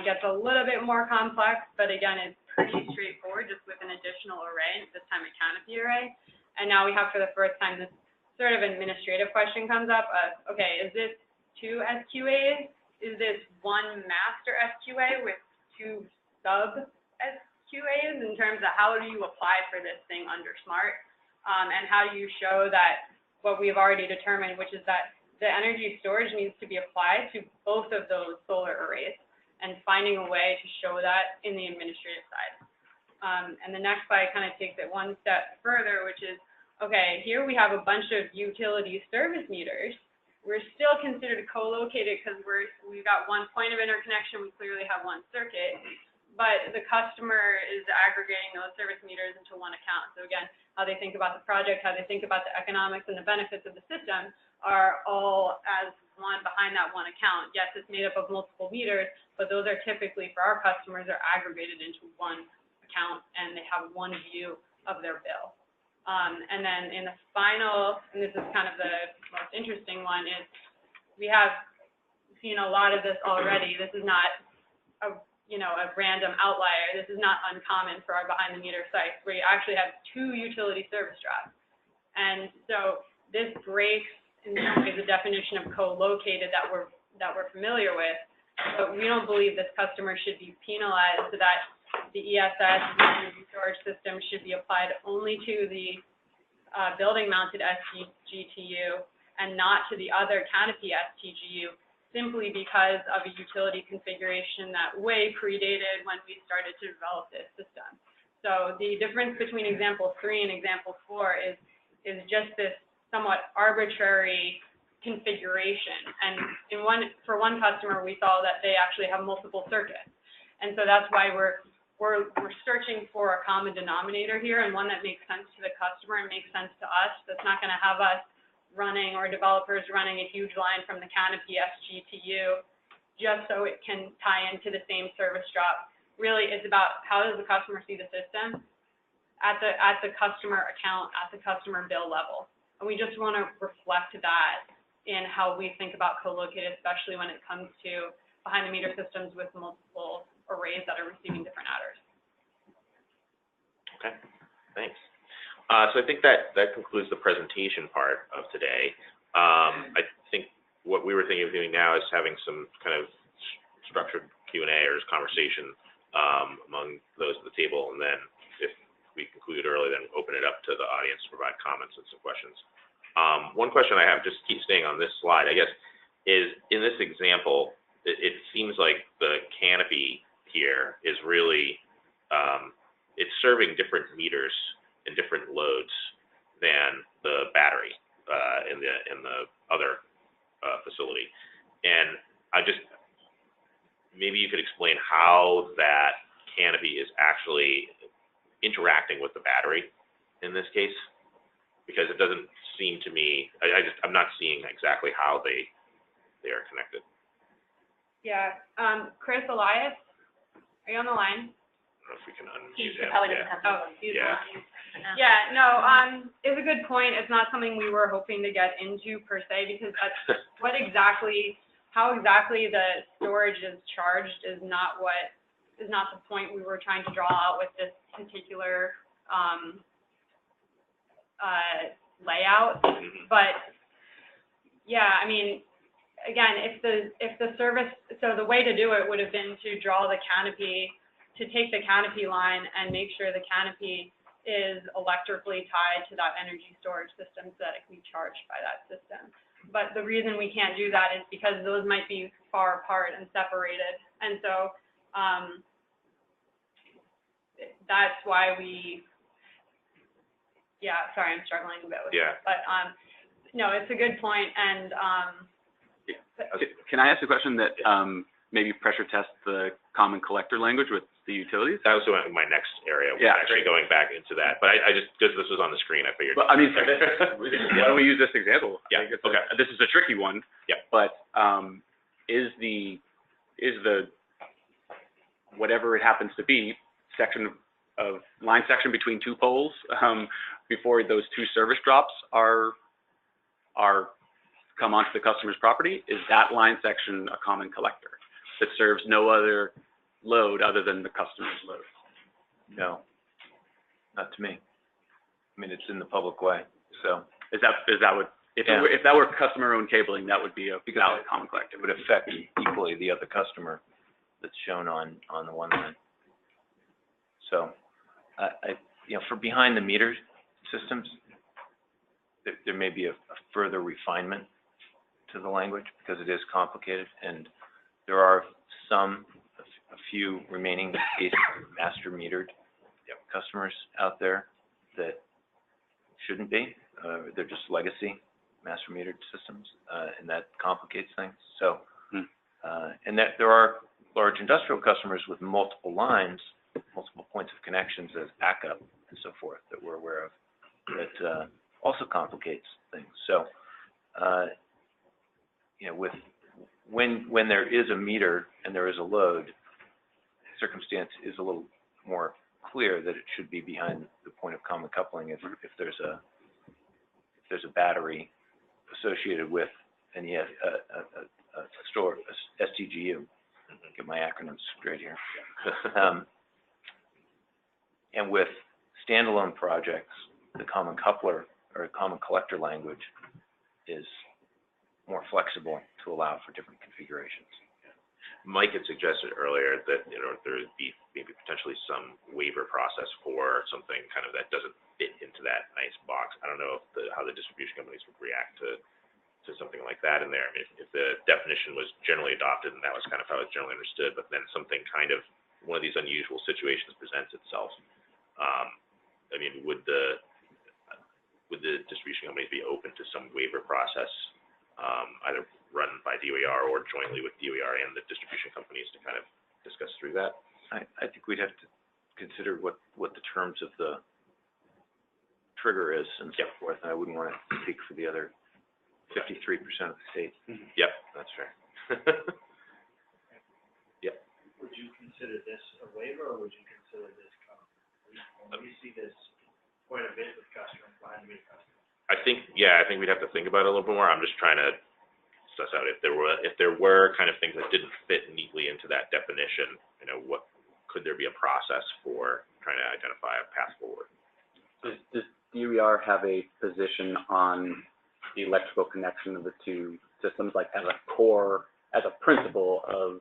gets a little bit more complex, but again, it's pretty straightforward, just with an additional array, this time a canopy array. And now we have, for the first time, this sort of administrative question comes up of, okay, is this two SQAs? Is this one master SQA with two sub SQAs, in terms of how do you apply for this thing under SMART? And how do you show that what we've already determined, which is that the energy storage needs to be applied to both of those solar arrays, and finding a way to show that in the administrative side. And the next slide kind of takes it one step further, which is, okay, here we have a bunch of utility service meters. We're still considered co-located because we've got one point of interconnection. We clearly have one circuit, but the customer is aggregating those service meters into one account. So again, how they think about the project, how they think about the economics and the benefits of the system are all as one behind that one account. Yes, it's made up of multiple meters, but those are typically, for our customers, are aggregated into one account, and they have one view of their bill. And then in the final, and this is kind of the most interesting one, is we have seen a lot of this already. This is not a random outlier. This is not uncommon for our behind-the-meter sites, where you actually have two utility service drops. And so this breaks, in some ways, the definition of co-located that we're familiar with. But we don't believe this customer should be penalized, so that the ESS, the energy storage system, should be applied only to the building-mounted SGTU and not to the other canopy STGU, simply because of a utility configuration that way predated when we started to develop this system. So the difference between example 3 and example 4 is just this somewhat arbitrary configuration. And for one customer, we saw that they actually have multiple circuits. And so that's why we're searching for a common denominator here, and one that makes sense to the customer and makes sense to us. That's not going to have us running, or developers running, a huge line from the canopy SGTU just so it can tie into the same service drop. Really, it's about how does the customer see the system at the customer account, at the customer bill level. And we just want to reflect that in how we think about co-located, especially when it comes to behind-the-meter systems with multiple arrays that are receiving different adders. Okay, thanks. So I think that concludes the presentation part of today. I think what we were thinking of doing now is having some kind of structured Q&A or conversation among those at the table, and then if we conclude early, then open it up to the audience to provide comments and some questions. One question I have, just keep staying on this slide, I guess, is in this example, it seems like the canopy here is really, it's serving different meters and different loads than the battery in the other facility. And maybe you could explain how that canopy is actually interacting with the battery in this case, because it doesn't seem to me, I'm not seeing exactly how they are connected. Yeah, Chris Elias, are you on the line? I don't know if we can unmute him. Yeah, no, it's a good point. It's not something we were hoping to get into per se, because that's how exactly the storage is charged is not the point we were trying to draw out with this particular layout. But yeah, I mean, again, if the service, so the way to do it would have been to draw the canopy, to take the canopy line and make sure the canopy is electrically tied to that energy storage system so that it can be charged by that system. but the reason we can't do that is because those might be far apart and separated. And so, that's why sorry, I'm struggling a bit with it. But, no, it's a good point, and, Can I ask a question that maybe pressure test the common collector language with the utilities? That was my next area, was actually going back into that. But I just, because this was on the screen, I figured. Well, I mean, why don't we use this example? Yeah, okay. This is a tricky one. Yeah. But is the whatever it happens to be, line section between two poles before those two service drops are come onto the customer's property, is that line section a common collector that serves no other load other than the customer's load? No, not to me. I mean, it's in the public way, so. Is that what, if that were customer-owned cabling, that would be a valid common collector? It would affect equally the other customer that's shown on the one line. So, for behind the meter systems, there may be a further refinement to the language because it is complicated, and there are a few remaining master metered customers out there that shouldn't be. They're just legacy master metered systems, and that complicates things. So, and that there are large industrial customers with multiple lines, multiple points of connections as backup and so forth that we're aware of, that also complicates things. So, when there is a meter and there is a load, circumstance is a little more clear that it should be behind the point of common coupling if there's a battery associated with a STGU. Get my acronyms straight here. And with standalone projects, the common coupler or common collector language is more flexible to allow for different configurations. Mike had suggested earlier that, there would be maybe potentially some waiver process for something kind of that doesn't fit into that nice box. I don't know how the distribution companies would react to something like that in there. I mean, if the definition was generally adopted and that was kind of how it's generally understood, but then something kind of, one of these unusual situations presents itself, I mean, would the distribution companies be open to some waiver process, either run by DOER or jointly with DOER and the distribution companies to kind of discuss through that? I think we'd have to consider what the terms of the trigger is and so forth, and I wouldn't want to speak for the other 53% of the state. Yep, that's fair. Yep. Would you consider this a waiver, or would you consider this we see this quite a bit with customers, behind the meter customers? I think we'd have to think about it a little bit more. I'm just trying to suss out if there were kind of things that didn't fit neatly into that definition, what could there be a process for trying to identify a path forward? Does DOER have a position on the electrical connection of the two systems, like as a principle of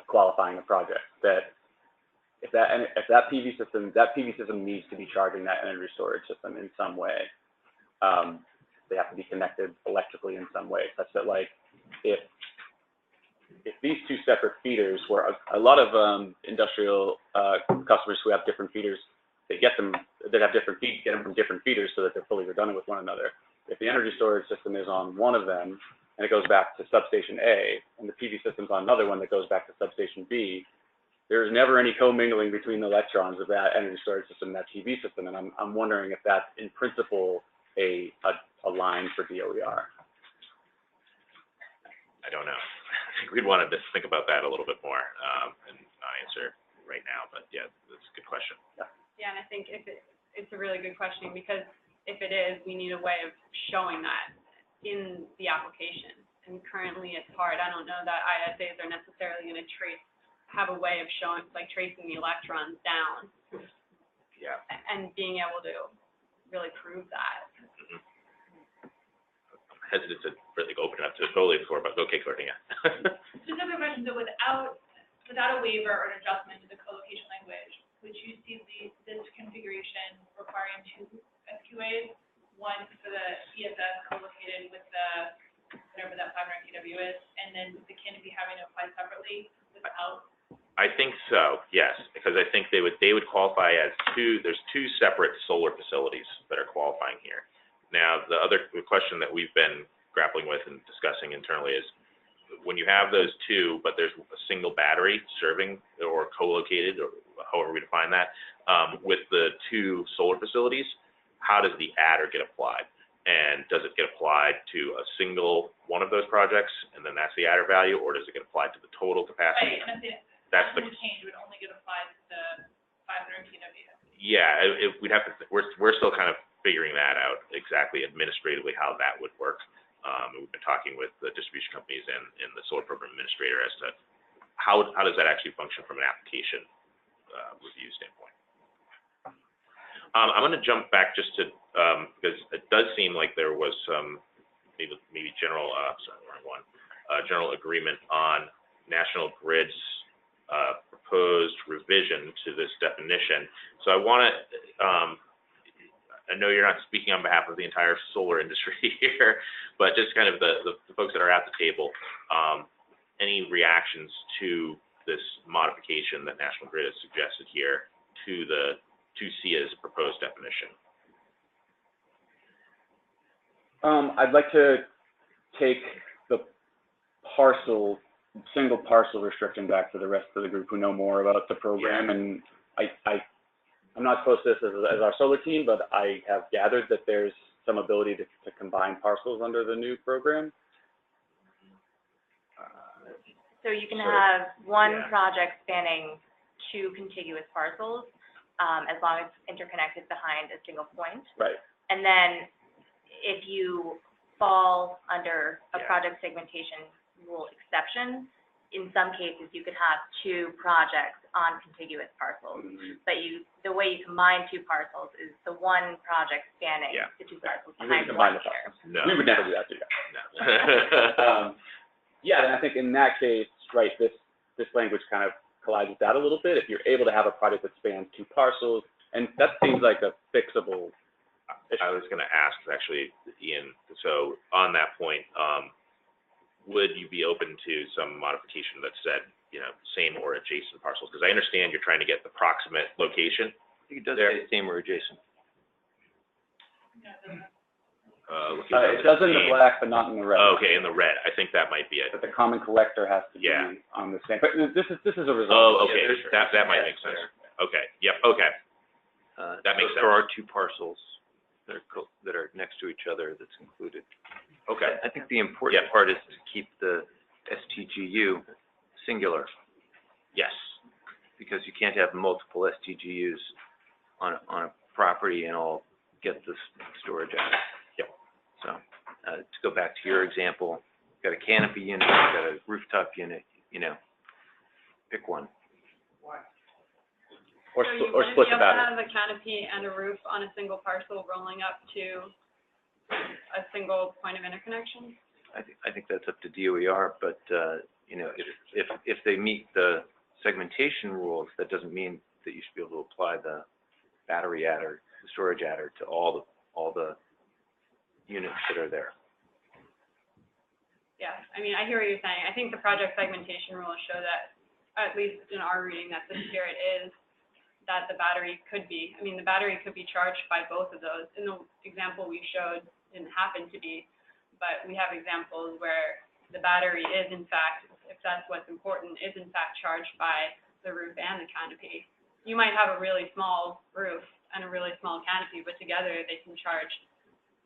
qualifying a project, that if that PV system needs to be charging that energy storage system in some way, they have to be connected electrically in some way, such that, like, if these two separate feeders, where a lot of industrial customers who have different feeders, that have different feeds, get them from different feeders so that they're fully redundant with one another. If the energy storage system is on one of them and it goes back to substation A, and the PV system's on another one that goes back to substation B, there's never any commingling between the electrons of that energy storage system and that PV system, and I'm wondering if that's in principle a line for DOER. I don't know. I think we'd want to think about that a little bit more, and not answer right now, but yeah, that's a good question. Yeah, and I think it's a really good question, because if it is, we need a way of showing that in the application. And currently it's hard. I don't know that ISAs are necessarily going to have a way of showing, like, tracing the electrons down. Yeah. And being able to really prove that. Hesitant to really open it up to totally before, but okay, Courtney, yeah. Just another question, so without a waiver or an adjustment to the colocation language, would you see this configuration requiring two SQAs, one for the ESS contiguous, and then the canopy having to apply separately without? I think so, yes, because I think they would qualify as there's two separate solar facilities that are qualifying here. Now, the question that we've been grappling with and discussing internally is when you have those two, but there's a single battery serving or co-located, or however we define that, with the two solar facilities, how does the adder get applied? And does it get applied to a single one of those projects, and then that's the adder value, or does it get applied to the total capacity? Right, and That's the change would only get applied to the 500 kW. Yeah, we'd have to. We're still kind of figuring that out exactly administratively how that would work. We've been talking with the distribution companies and the solar program administrator as to how does that actually function from an application review standpoint. I'm going to jump back just to because it does seem like there was some maybe general general agreement on National Grid's proposed revision to this definition. So I want to, I know you're not speaking on behalf of the entire solar industry here, but just kind of the folks that are at the table, any reactions to this modification that National Grid has suggested here to SIA's proposed definition? I'd like to take the single parcel restriction back to the rest of the group who know more about the program. Yeah. And I'm not close to this as our solar team, but I have gathered that there's some ability to combine parcels under the new program. So you can have one project spanning two contiguous parcels, as long as it's interconnected behind a single point. Right. And then if you fall under a Yeah. project segmentation rule exception, in some cases you could have two projects on contiguous parcels. But the way you combine two parcels is the one project spanning Yeah. the two parcels You wouldn't behind combine one the here. parcels. No. We would never do that to you. No. Yeah, and I think in that case, right, this language kind of collides with that a little bit. If you're able to have a project that spans two parcels, and that seems like a fixable issue. I was going to ask, actually, Ian, so on that point, would you be open to some modification that said, same or adjacent parcels? Because I understand you're trying to get the proximate location. I think it does say same or adjacent. Looking at It does in the name. black, but not in the red. Oh, okay, in the red. I think that might be it. But the common collector has to be Yeah. on the same. But this is a result. Oh, okay, there's- that might make sense. Okay, yep, okay. That makes So sense. there are two parcels that are next to each other that's included. Okay, I think the important part is to keep the STGU singular, yes. because you can't have multiple STGUs on a property and all get the storage out. Yep. So, to go back to your example, you've got a canopy unit, you've got a rooftop unit, pick one. Or So you split wouldn't the be able to battery. have a canopy and a roof on a single parcel rolling up to a single point of interconnection? I think that's up to DOER, but, if they meet the segmentation rules, that doesn't mean that you should be able to apply the battery adder, the storage adder to all the units that are there. Yeah, I hear what you're saying. I think the project segmentation rules show that, at least in our reading, that the spirit is that the battery could be charged by both of those. In the example we showed, didn't happen to be, but we have examples where the battery is in fact, if that's what's important, is in fact charged by the roof and the canopy. You might have a really small roof and a really small canopy, but together they can charge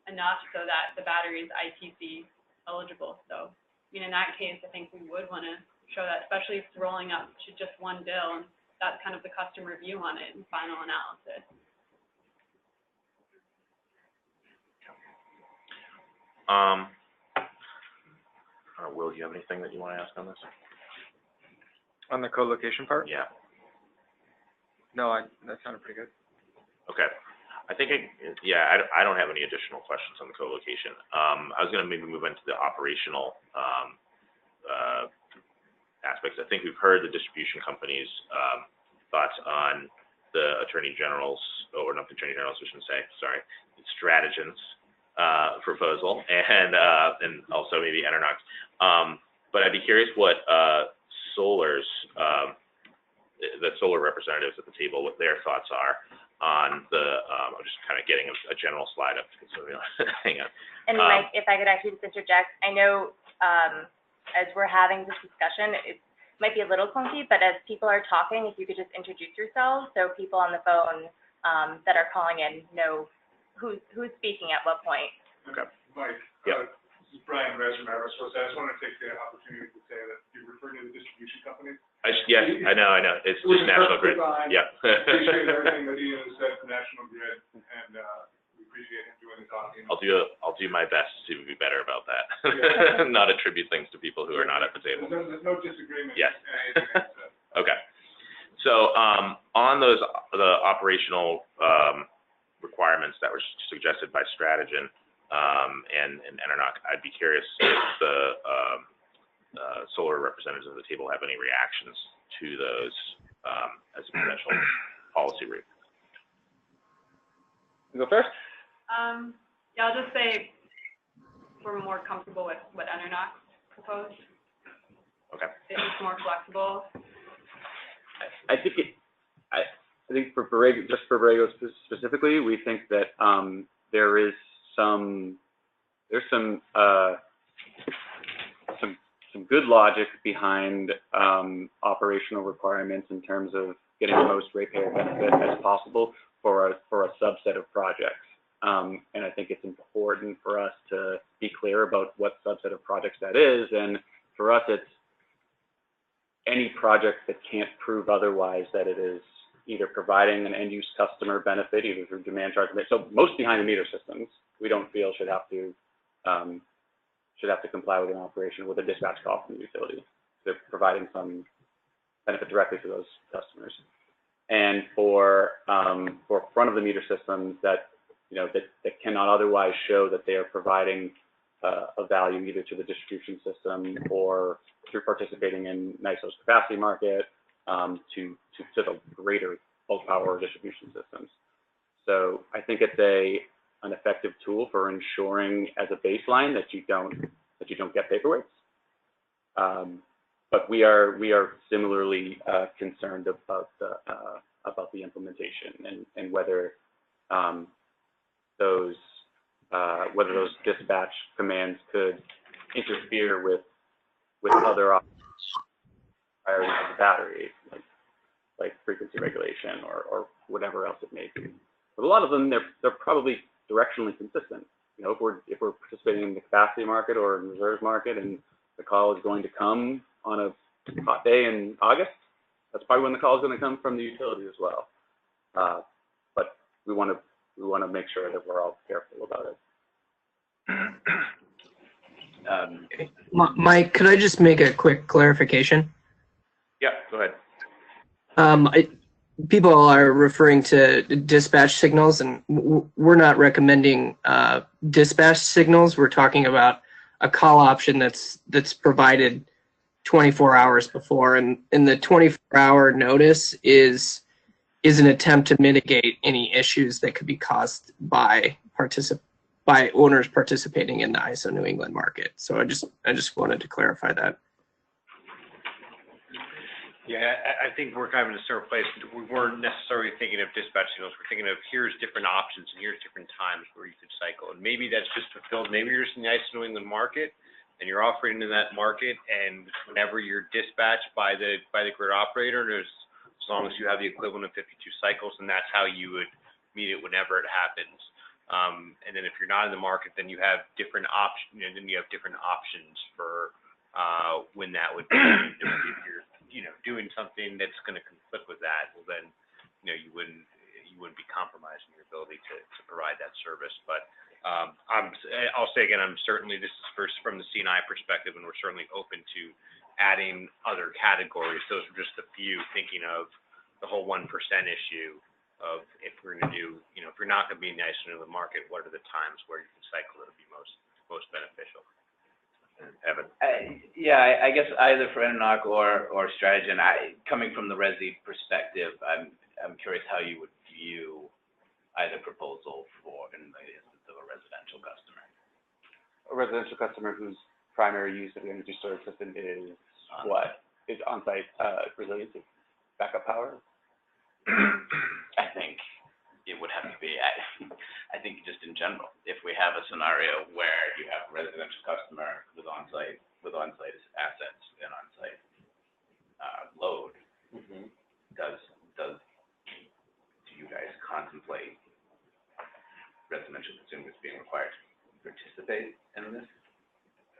enough so that the battery is ITC eligible. So, in that case, I think we would want to show that, especially if it's rolling up to just one bill, and that's kind of the customer view on it in final analysis. Will, do you have anything that you want to ask on this? On the co-location part? Yeah, No, that sounded pretty good. okay. I think, I don't have any additional questions on the co-location. I was going to maybe move into the operational aspects. I think we've heard the distribution companies' thoughts on the Attorney General's, or not the Attorney General's, I shouldn't say, sorry, Strategen's proposal, and also maybe Enernox. But I'd be curious what the solar representatives at the table, what their thoughts are on the. I'm just kind of getting a general slide up, so hang on. And Mike, if I could actually just interject, I know as we're having this discussion, it might be a little clunky, but as people are talking, if you could just introduce yourselves, so people on the phone that are calling in know who's speaking at what point. Okay. Mike, Yep. This is Brian Rez from Aerospace. I just want to take the opportunity to say that you refer to the distribution company. Yes, I know. It's just National Grid. Yeah. Appreciate everything that Ian has said for National Grid, and we appreciate him doing the talking. I'll do my best to be better about that. Not attribute things to people who are not at the table. There's no disagreement. Yes. in anything I said. Okay. So on the operational requirements that were suggested by Strategen and Enernox, I'd be curious if the solar representatives of the table have any reactions to those as a potential policy route. You go first. Yeah, I'll just say we're more comfortable with what Enernox proposed. Okay. It's more flexible. I think for Borrego, just for Borrego specifically, we think that there's some good logic behind operational requirements in terms of getting the most ratepayer benefit as possible for a subset of projects. And I think it's important for us to be clear about what subset of projects that is. And for us, it's any project that can't prove otherwise that it is either providing an end-use customer benefit, either through demand charge. So most behind-the-meter systems, we don't feel should have to comply with an operation with a dispatch call from the utility. They're providing some benefit directly to those customers. And for front-of-the-meter systems that that cannot otherwise show that they are providing a value either to the distribution system or through participating in NYSERDA's capacity market to the greater bulk power distribution systems. So I think it's an effective tool for ensuring as a baseline that you don't get paperweights. But we are similarly concerned about the implementation and whether those dispatch commands could interfere with other options prior to the battery, like frequency regulation or whatever else it may be. But a lot of them, they're probably directionally consistent. If we're participating in the capacity market or in the reserves market, and the call is going to come on a hot day in August, that's probably when the call is going to come from the utility as well. But we want to make sure that we're all careful about it. Mike, could I just make a quick clarification? Yeah, go ahead. People are referring to dispatch signals, and we're not recommending dispatch signals. We're talking about a call option that's provided 24 hours before, and the 24-hour notice is an attempt to mitigate any issues that could be caused by owners participating in the ISO New England market. So I just wanted to clarify that. Yeah, I think we're kind of in a similar place. We weren't necessarily thinking of dispatch signals. We're thinking of here's different options and here's different times where you could cycle. And maybe that's just fulfilled. Maybe you're just in the ISO New England market and you're operating in that market, and whenever you're dispatched by the grid operator, as long as you have the equivalent of 52 cycles, and that's how you would meet it whenever it happens. And then if you're not in the market, then you have different options. Then you have different options for when that would be. If you're doing something that's going to conflict with that, well then you wouldn't be compromising your ability to provide that service. But I'll say again, this is first from the C&I perspective, and we're certainly open to adding other categories. Those are just a few, thinking of the whole 1% issue of if we're going to do, if you're not going to be nice into the market, what are the times where you can cycle that'll be most beneficial? Evan. Yeah, I guess either for Enernox or Strategen, coming from the Resi perspective, I'm curious how you would view either proposal in the instance of a residential customer. A residential customer whose primary use of the energy storage system is what? Is on-site resiliency, backup power? I think it would have to be, I think just in general, if we have a scenario where you have a residential customer with on-site assets and on-site load, do you guys contemplate residential consumers being required to participate in this?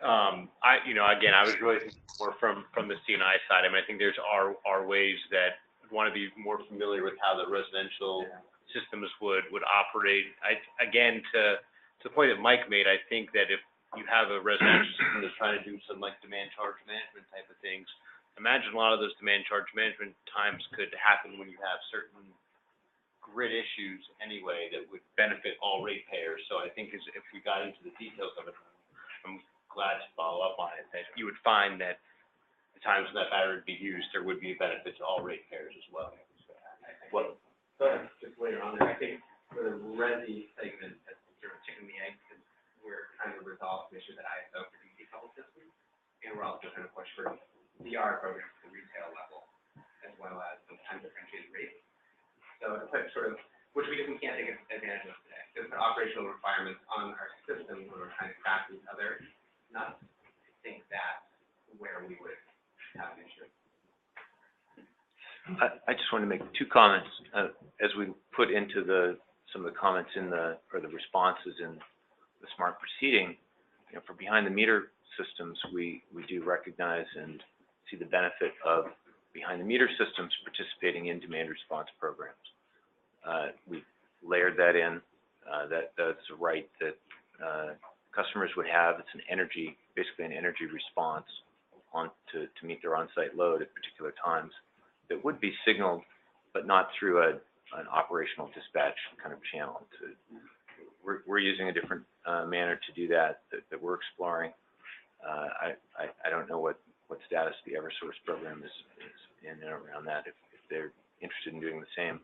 Again, I was really thinking more from the C&I side. I mean, I think there's are ways that want to be more familiar with how the residential systems would operate. Again, to the point that Mike made, I think that if you have a residential system that's trying to do some like demand charge management type of things, imagine a lot of those demand charge management times could happen when you have certain grid issues anyway that would benefit all ratepayers. So I think if we got into the details of it, I'm glad to follow up on it, that you would find that the times when that battery would be used, there would be a benefit to all ratepayers as well. What? Just later on there, I think for the resi segment, that's sort of chicken and the egg, because we're trying to resolve the issue that ISO for DC coupled systems, and we're also trying to push for DR programs at the retail level, as well as some time-differentiated rates. So to put sort of, which we can't take advantage of today, to put operational requirements on our system when we're trying to craft these other nuts, I think that's where we would have an issue. I just want to make two comments as we put into some of the comments or the responses in the smart proceeding. For behind the meter systems, we do recognize and see the benefit of behind the meter systems participating in demand response programs. We layered that in. That's a right that customers would have. It's basically an energy response to meet their on-site load at particular times that would be signaled, but not through an operational dispatch kind of channel. We're using a different manner to do that we're exploring. I don't know what status the Eversource program is in and around that, if they're interested in doing the same.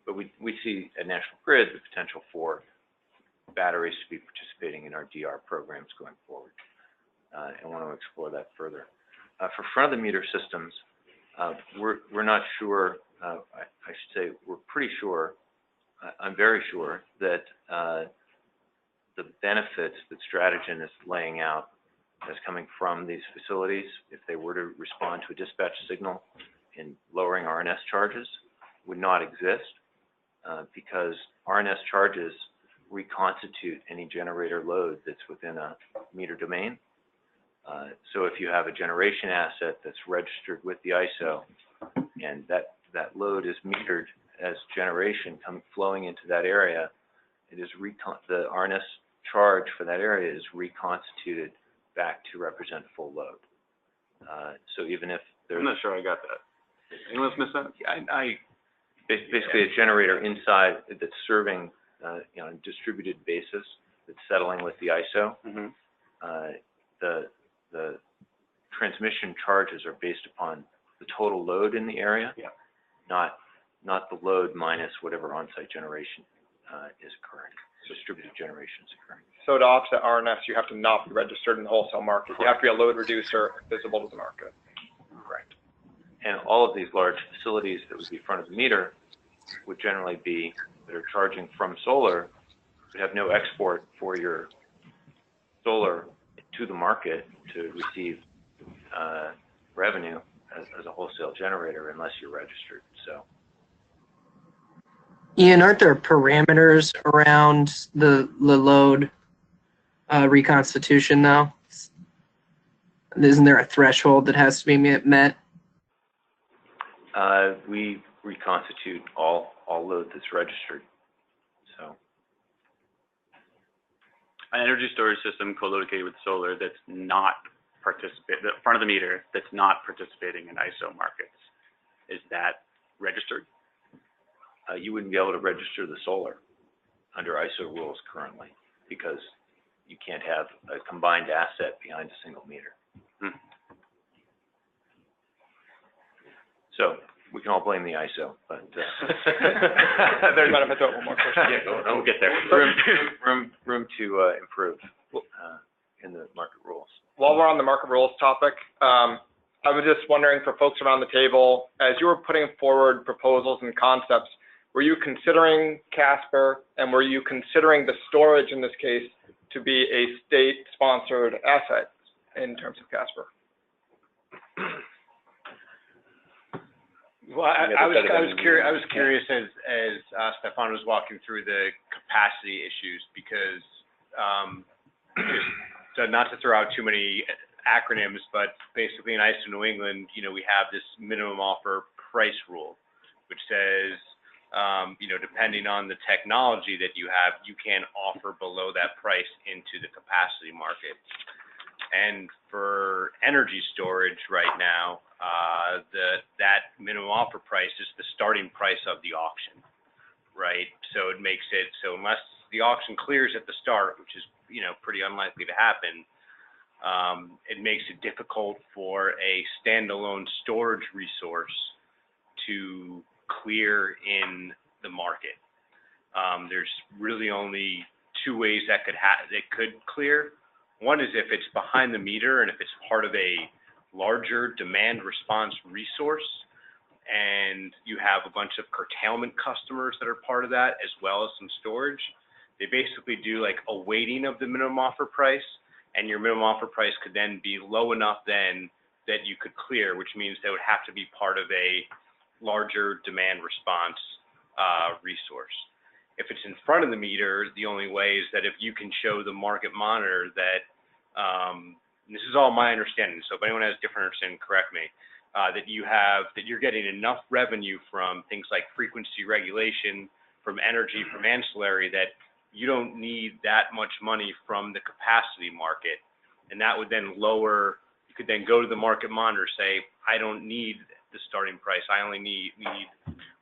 But we see at National Grid the potential for batteries to be participating in our DR programs going forward, and want to explore that further. For front of the meter systems, we're not sure. I should say we're pretty sure. I'm very sure that the benefits that Strategen is laying out as coming from these facilities, if they were to respond to a dispatch signal in lowering RNS charges, would not exist because RNS charges reconstitute any generator load that's within a meter domain. So if you have a generation asset that's registered with the ISO and that load is metered as generation flowing into that area, the RNS charge for that area is reconstituted back to represent full load. So even if there's... I'm not sure I got that. Anyone else miss that? Basically a generator inside that's serving on a distributed basis that's settling with the ISO. The transmission charges are based upon the total load in the area, not the load minus whatever on-site generation is occurring. Distributed generation is occurring. So to offset RNS, you have to not be registered in the wholesale market. You have to be a load reducer visible to the market. Correct. And all of these large facilities that would be front of the meter would generally be that are charging from solar, would have no export for your solar to the market to receive revenue as a wholesale generator unless you're registered. So, Ian, aren't there parameters around the load reconstitution though? Isn't there a threshold that has to be met? We reconstitute all load that's registered. So, an energy storage system co-located with solar that's not the front of the meter that's not participating in ISO markets, is that registered? You wouldn't be able to register the solar under ISO rules currently because you can't have a combined asset behind a single meter. So We can all blame the ISO, but, There's not if I throw one more question. Yeah, don't get there. room to improve, in the market rules. While we're on the market rules topic, I was just wondering for folks around the table, as you were putting forward proposals and concepts, were you considering Casper, and were you considering the storage in this case to be a state-sponsored asset in terms of Casper? Well, I was curious as Stefan was walking through the capacity issues, because so not to throw out too many acronyms, but basically in ISO New England, we have this minimum offer price rule, which says, depending on the technology that you have, you can offer below that price into the capacity market. And for energy storage right now, that minimum offer price is the starting price of the auction, right? So it makes it so unless the auction clears at the start, which is pretty unlikely to happen, it makes it difficult for a standalone storage resource to clear in the market. There's really only two ways that could clear. One is if it's behind the meter and if it's part of a larger demand response resource, and you have a bunch of curtailment customers that are part of that, as well as some storage. They basically do like a weighting of the minimum offer price, and your minimum offer price could then be low enough then that you could clear, which means they would have to be part of a larger demand response resource. If it's in front of the meter, the only way is that if you can show the market monitor that, this is all my understanding, so if anyone has different understanding, correct me, that you're getting enough revenue from things like frequency regulation, from energy, from ancillary, that you don't need that much money from the capacity market. And that would then lower, you could then go to the market monitor, say, I don't need the starting price, I only need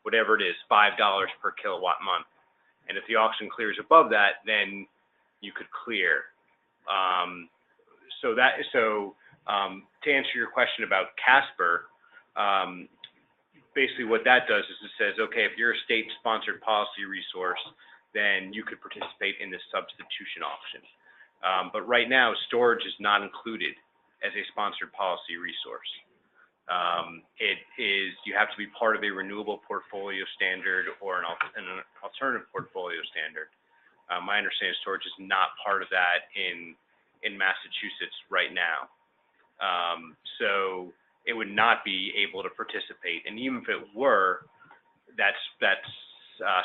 whatever it is, $5 per kilowatt month. And if the auction clears above that, then you could clear. To answer your question about Casper, basically what that does is it says, okay, if you're a state-sponsored policy resource, then you could participate in this substitution auction. But right now, storage is not included as a sponsored policy resource. You have to be part of a renewable portfolio standard or an alternative portfolio standard. My understanding is storage is not part of that in Massachusetts right now. So it would not be able to participate. And even if it were, that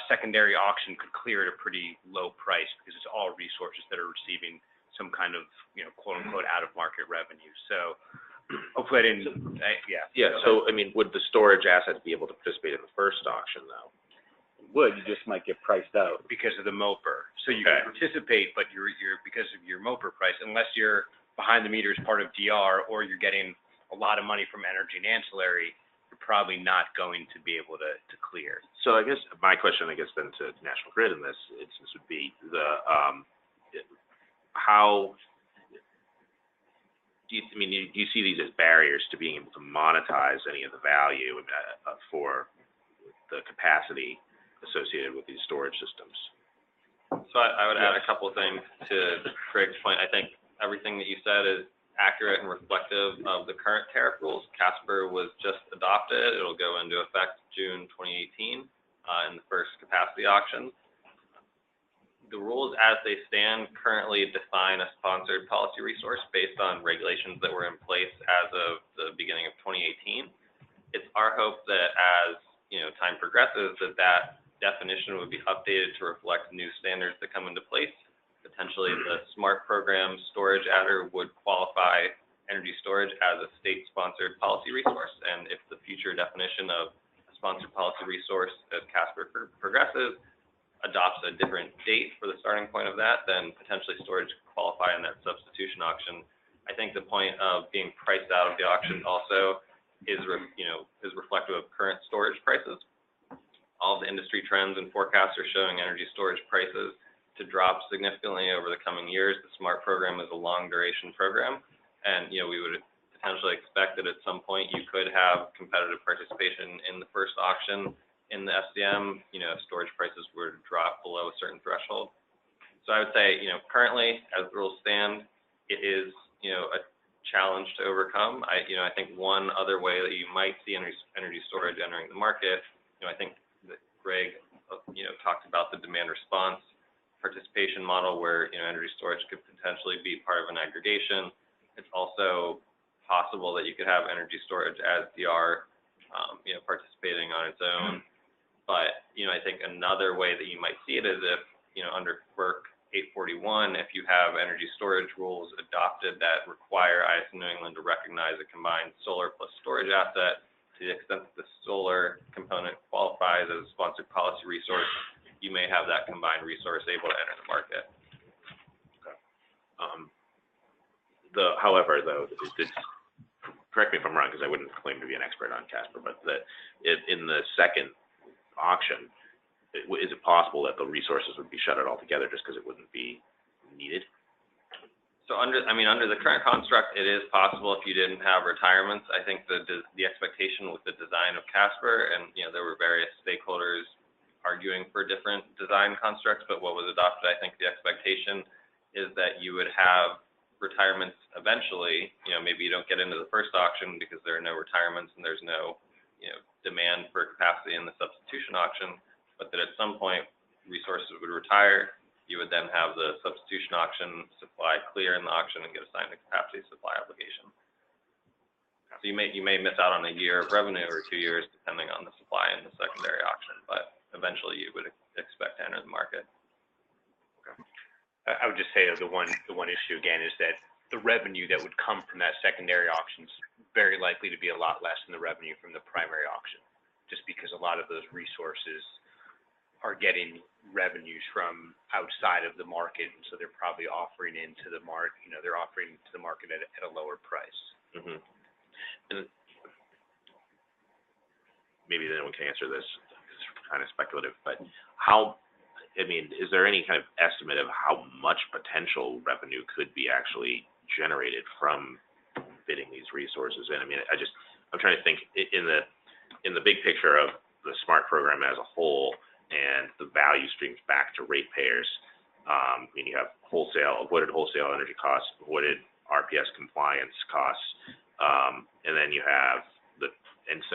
secondary auction could clear at a pretty low price because it's all resources that are receiving some kind of, quote unquote, out of market revenue. So hopefully I didn't, Yeah, so, would the storage assets be able to participate in the first auction, though? Would, you just might get priced out. Because of the MOPR. So you can participate, but you're because of your MOPR price, unless you're behind the meter as part of DR, or you're getting a lot of money from energy and ancillary, you're probably not going to be able to clear. So I guess my question, then to National Grid in this instance would be how do you see these as barriers to being able to monetize any of the value for the capacity associated with these storage systems? So I would add a couple of things to Craig's point. I think everything that you said is accurate and reflective of the current tariff rules. Casper was just adopted. It'll go into effect June 2018 in the first capacity auction. The rules as they stand currently define a sponsored policy resource based on regulations that were in place as of the beginning of 2018. It's our hope that as time progresses, that definition would be updated to reflect new standards that come into place. Potentially the SMART program storage adder would qualify energy storage as a state-sponsored policy resource. And if the future definition of a sponsored policy resource as Casper progresses adopts a different date for the starting point of that, then potentially storage could qualify in that substitution auction. I think the point of being priced out of the auction also is reflective of current storage prices. All the industry trends and forecasts are showing energy storage prices to drop significantly over the coming years. The SMART program is a long duration program, and we would potentially expect that at some point you could have competitive participation in the first auction in the SDM, if storage prices were to drop below a certain threshold. So I would say, currently, as the rules stand, it is, a challenge to overcome. I think one other way that you might see energy storage entering the market, I think that Greg, talked about the demand response participation model where, energy storage could potentially be part of an aggregation. It's also possible that you could have energy storage as DR, participating on its own. But, I think another way that you might see it is if, under FERC 841, if you have energy storage rules adopted that require ISO New England to recognize a combined solar plus storage asset, to the extent that the solar component qualifies as a sponsored policy resource, you may have that combined resource able to enter the market. Okay. However, though, correct me if I'm wrong, because I wouldn't claim to be an expert on CASPER, but in the second auction, is it possible that the resources would be shuttered altogether just because it wouldn't be needed? So under the current construct, it is possible if you didn't have retirements. I think the expectation with the design of CASPER, and there were various stakeholders arguing for different design constructs, but what was adopted, I think the expectation is that you would have retirements eventually. Maybe you don't get into the first auction because there are no retirements and there's no demand for capacity in the substitution auction, but that at some point resources would retire. You would then have the substitution auction supply clear in the auction and get assigned a capacity supply obligation. So you may miss out on a year of revenue or 2 years depending on the supply in the secondary auction, but eventually you would expect to enter the market. Okay. I would just say the one issue again is that the revenue that would come from that secondary auction is very likely to be a lot less than the revenue from the primary auction, just because a lot of those resources are getting revenues from outside of the market, and so they're probably offering into the market. They're offering to the market at a lower price. Mm-hmm. And maybe no one can answer this. It's kind of speculative, but is there any kind of estimate of how much potential revenue could be actually generated from bidding these resources in? I'm trying to think in the big picture of the SMART program as a whole and the value streams back to ratepayers. You have avoided wholesale energy costs, avoided RPS compliance costs, and then you have the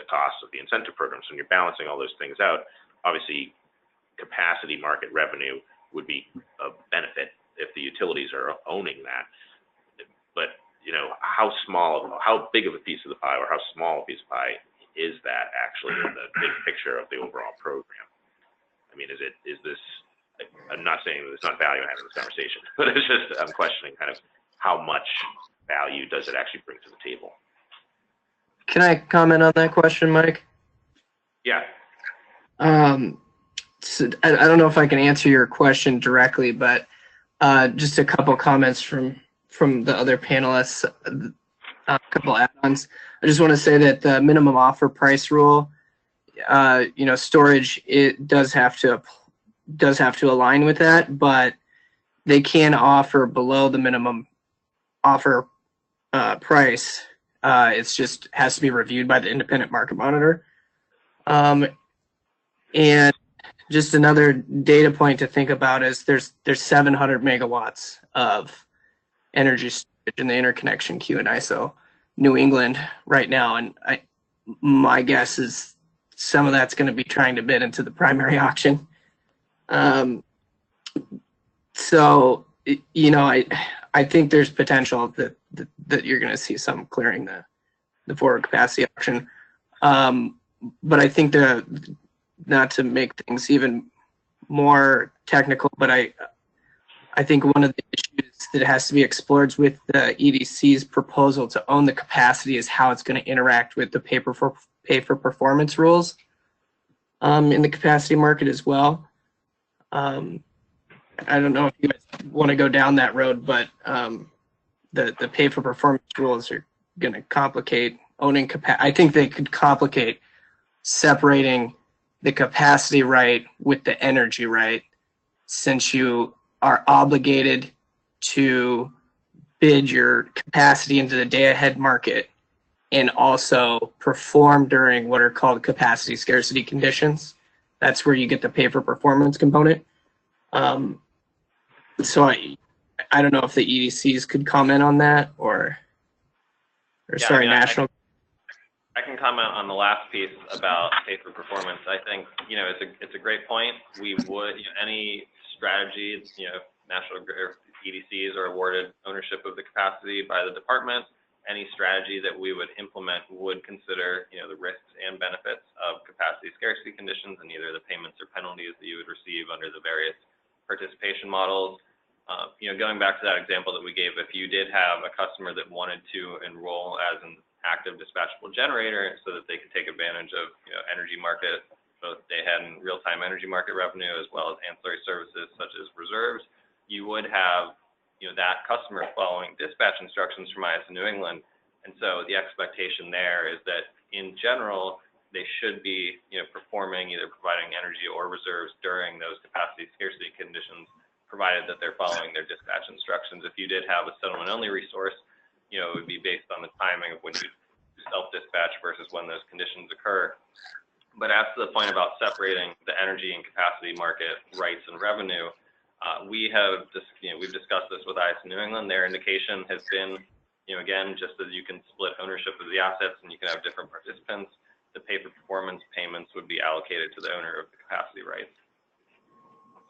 costs of the incentive programs. When you're balancing all those things out, obviously capacity market revenue would be a benefit if the utilities are owning that. But how big of a piece of the pie or how small a piece of pie is that actually in the big picture of the overall program? Is this, I'm not saying that there's not value in having this conversation, but it's just, I'm questioning kind of how much value does it actually bring to the table? Can I comment on that question, Mike? Yeah. So I don't know if I can answer your question directly, but just a couple comments from the other panelists, a couple add-ons. I just want to say that the minimum offer price rule, storage, it does have to align with that, but they can offer below the minimum offer price. It's just has to be reviewed by the independent market monitor. And just another data point to think about is there's 700 megawatts of energy storage in the interconnection queue in ISO New England right now, and my guess is some of that's going to be trying to bid into the primary auction. So I think there's potential that you're going to see some clearing the forward capacity auction. But I think not to make things even more technical, but I think one of the issues that has to be explored with the EDC's proposal to own the capacity is how it's going to interact with the pay for performance rules in the capacity market as well. I don't know if you guys want to go down that road, but the pay for performance rules are going to complicate owning capacity. I think they could complicate separating the capacity right with the energy right, since you are obligated to bid your capacity into the day-ahead market and also perform during what are called capacity scarcity conditions. That's where you get the pay for performance component. So I don't know if the EDCs could comment on that or Yeah, sorry, I mean, national. I can comment on the last piece about pay for performance. I think, it's a great point. We would, any strategy, national or EDCs are awarded ownership of the capacity by the department. Any strategy that we would implement would consider, the risks and benefits of capacity scarcity conditions and either the payments or penalties that you would receive under the various participation models. Going back to that example that we gave, if you did have a customer that wanted to enroll as an active dispatchable generator so that they could take advantage of, energy market, both day ahead and real-time energy market revenue, as well as ancillary services such as reserves, you would have, that customer following dispatch instructions from ISO New England. And so the expectation there is that in general, they should be, performing, either providing energy or reserves during those capacity scarcity conditions, provided that they're following their dispatch instructions. If you did have a settlement-only resource, it would be based on the timing of when you self-dispatch versus when those conditions occur. But as to the point about separating the energy and capacity market rights and revenue, we've discussed this with ISO New England. Their indication has been, again, just as you can split ownership of the assets and you can have different participants, the pay for performance payments would be allocated to the owner of the capacity rights.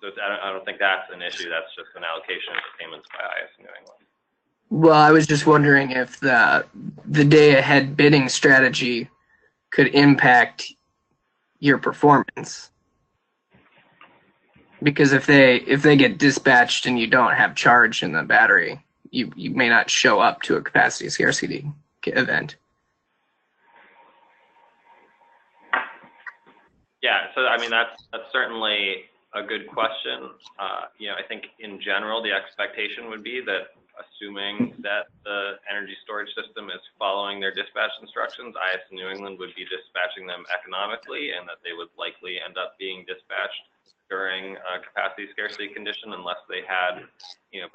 So I don't think that's an issue. That's just an allocation of the payments by ISO New England. Well, I was just wondering if the day ahead bidding strategy could impact your performance. Because if they get dispatched and you don't have charge in the battery, you may not show up to a capacity scarcity event. Yeah, so I mean that's certainly a good question. I think in general the expectation would be that, assuming that the energy storage system is following their dispatch instructions, ISO New England would be dispatching them economically, and that they would likely end up being dispatched during a capacity scarcity condition unless they had,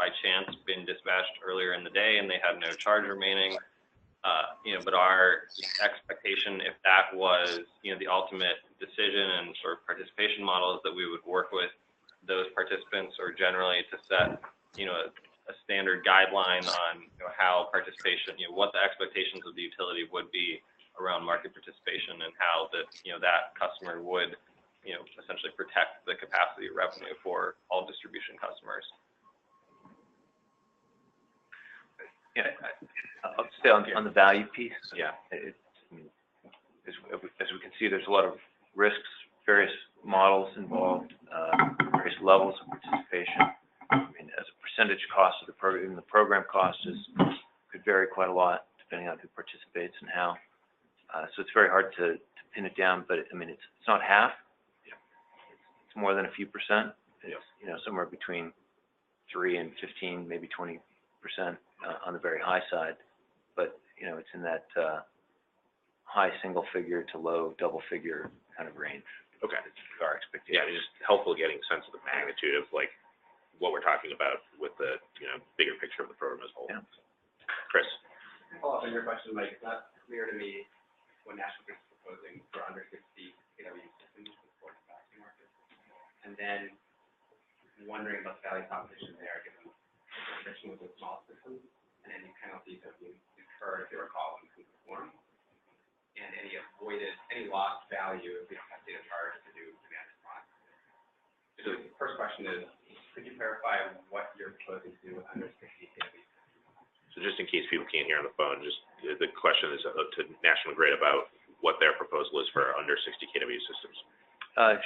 by chance been dispatched earlier in the day and they had no charge remaining. But our expectation, if that was, the ultimate decision and sort of participation models, that we would work with those participants or generally to set, a standard guideline on how participation, what the expectations of the utility would be around market participation and how that, that customer would, essentially protect the capacity revenue for all distribution customers. Yeah, I'll stay on the value piece. Yeah. As we can see, there's a lot of risks, various models involved, various levels of participation. I mean, as a percentage cost of the program, the program cost could vary quite a lot depending on who participates and how. So it's very hard to pin it down, but I mean, it's not half. It's more than a few percent. It's, somewhere between 3 and 15, maybe 20% on the very high side. But, it's in that high single figure to low double figure kind of range. Okay. It's our expectation. Yeah, it's just helpful getting a sense of the magnitude of like what we're talking about with the bigger picture of the program as a whole. Yeah. Chris. To follow up on your question, Mike, it's not clear to me what National Grid is proposing for under 60 kW systems for capacity market. And then wondering about the value proposition there, given the friction with the small systems and any penalties that you incurred if they were called and couldn't perform, and any lost value if you don't have data charge to do demand response. So the first question is, could you clarify what you're proposing to do with under 60 kW? So just in case people can't hear on the phone, just the question is to National Grid about what their proposal is for under 60 kW systems.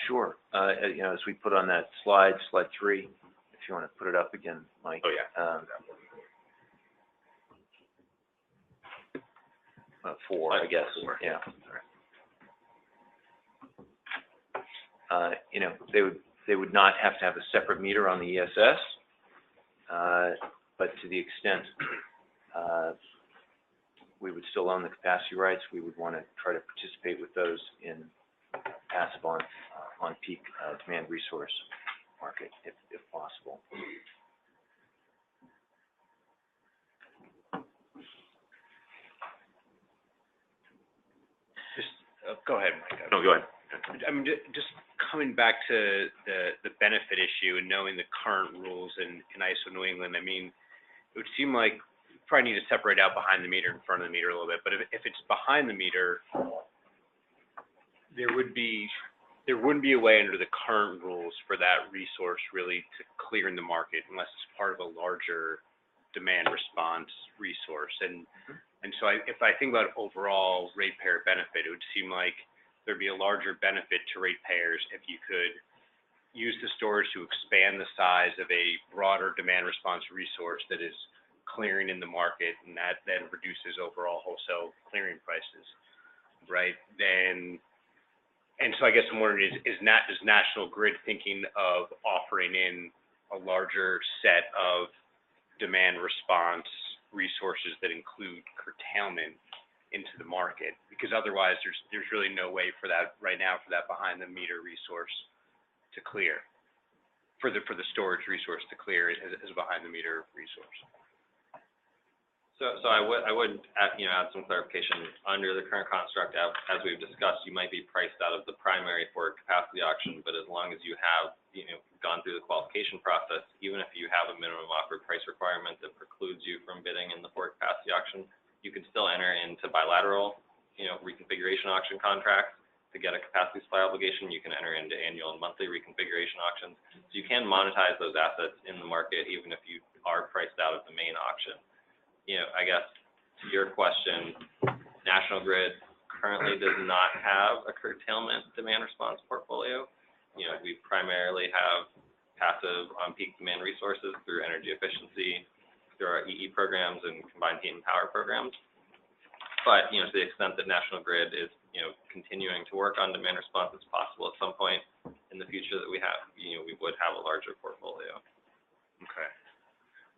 Sure. As we put on that slide 3, if you want to put it up again, Mike. Oh, yeah. 4, I guess. 4. Yeah. They would not have to have a separate meter on the ESS, but to the extent we would still own the capacity rights, we would want to try to participate with those in passive on peak demand resource market if possible. Go ahead, Mike. No, go ahead. I mean, just coming back to the benefit issue and knowing the current rules in ISO New England, I mean, it would seem like you probably need to separate out behind the meter and front of the meter a little bit, but if it's behind the meter, there wouldn't be a way under the current rules for that resource really to clear in the market unless it's part of a larger demand response resource. And so if I think about overall ratepayer benefit, it would seem like there'd be a larger benefit to ratepayers if you could use the storage to expand the size of a broader demand response resource that is clearing in the market, and that then reduces overall wholesale clearing prices, right? And so I guess I'm wondering, is National Grid thinking of offering in a larger set of demand response resources that include curtailment into the market? Because otherwise there's really no way for that right now for that behind the meter resource to clear, for the storage resource to clear as a behind the meter resource. So I would add some clarification. Under the current construct, as we've discussed, you might be priced out of the primary forward capacity auction, but as long as you have gone through the qualification process, even if you have a minimum offer price requirement that precludes you from bidding in the forward capacity auction, you can still enter into bilateral reconfiguration auction contracts to get a capacity supply obligation. You can enter into annual and monthly reconfiguration auctions. So you can monetize those assets in the market even if you are priced out of the main auction. I guess to your question, National Grid currently does not have a curtailment demand response portfolio. We primarily have passive on-peak demand resources through energy efficiency, through our EE programs and combined heat and power programs. But, to the extent that National Grid is, continuing to work on demand response, it's possible at some point in the future that we would have a larger portfolio. Okay.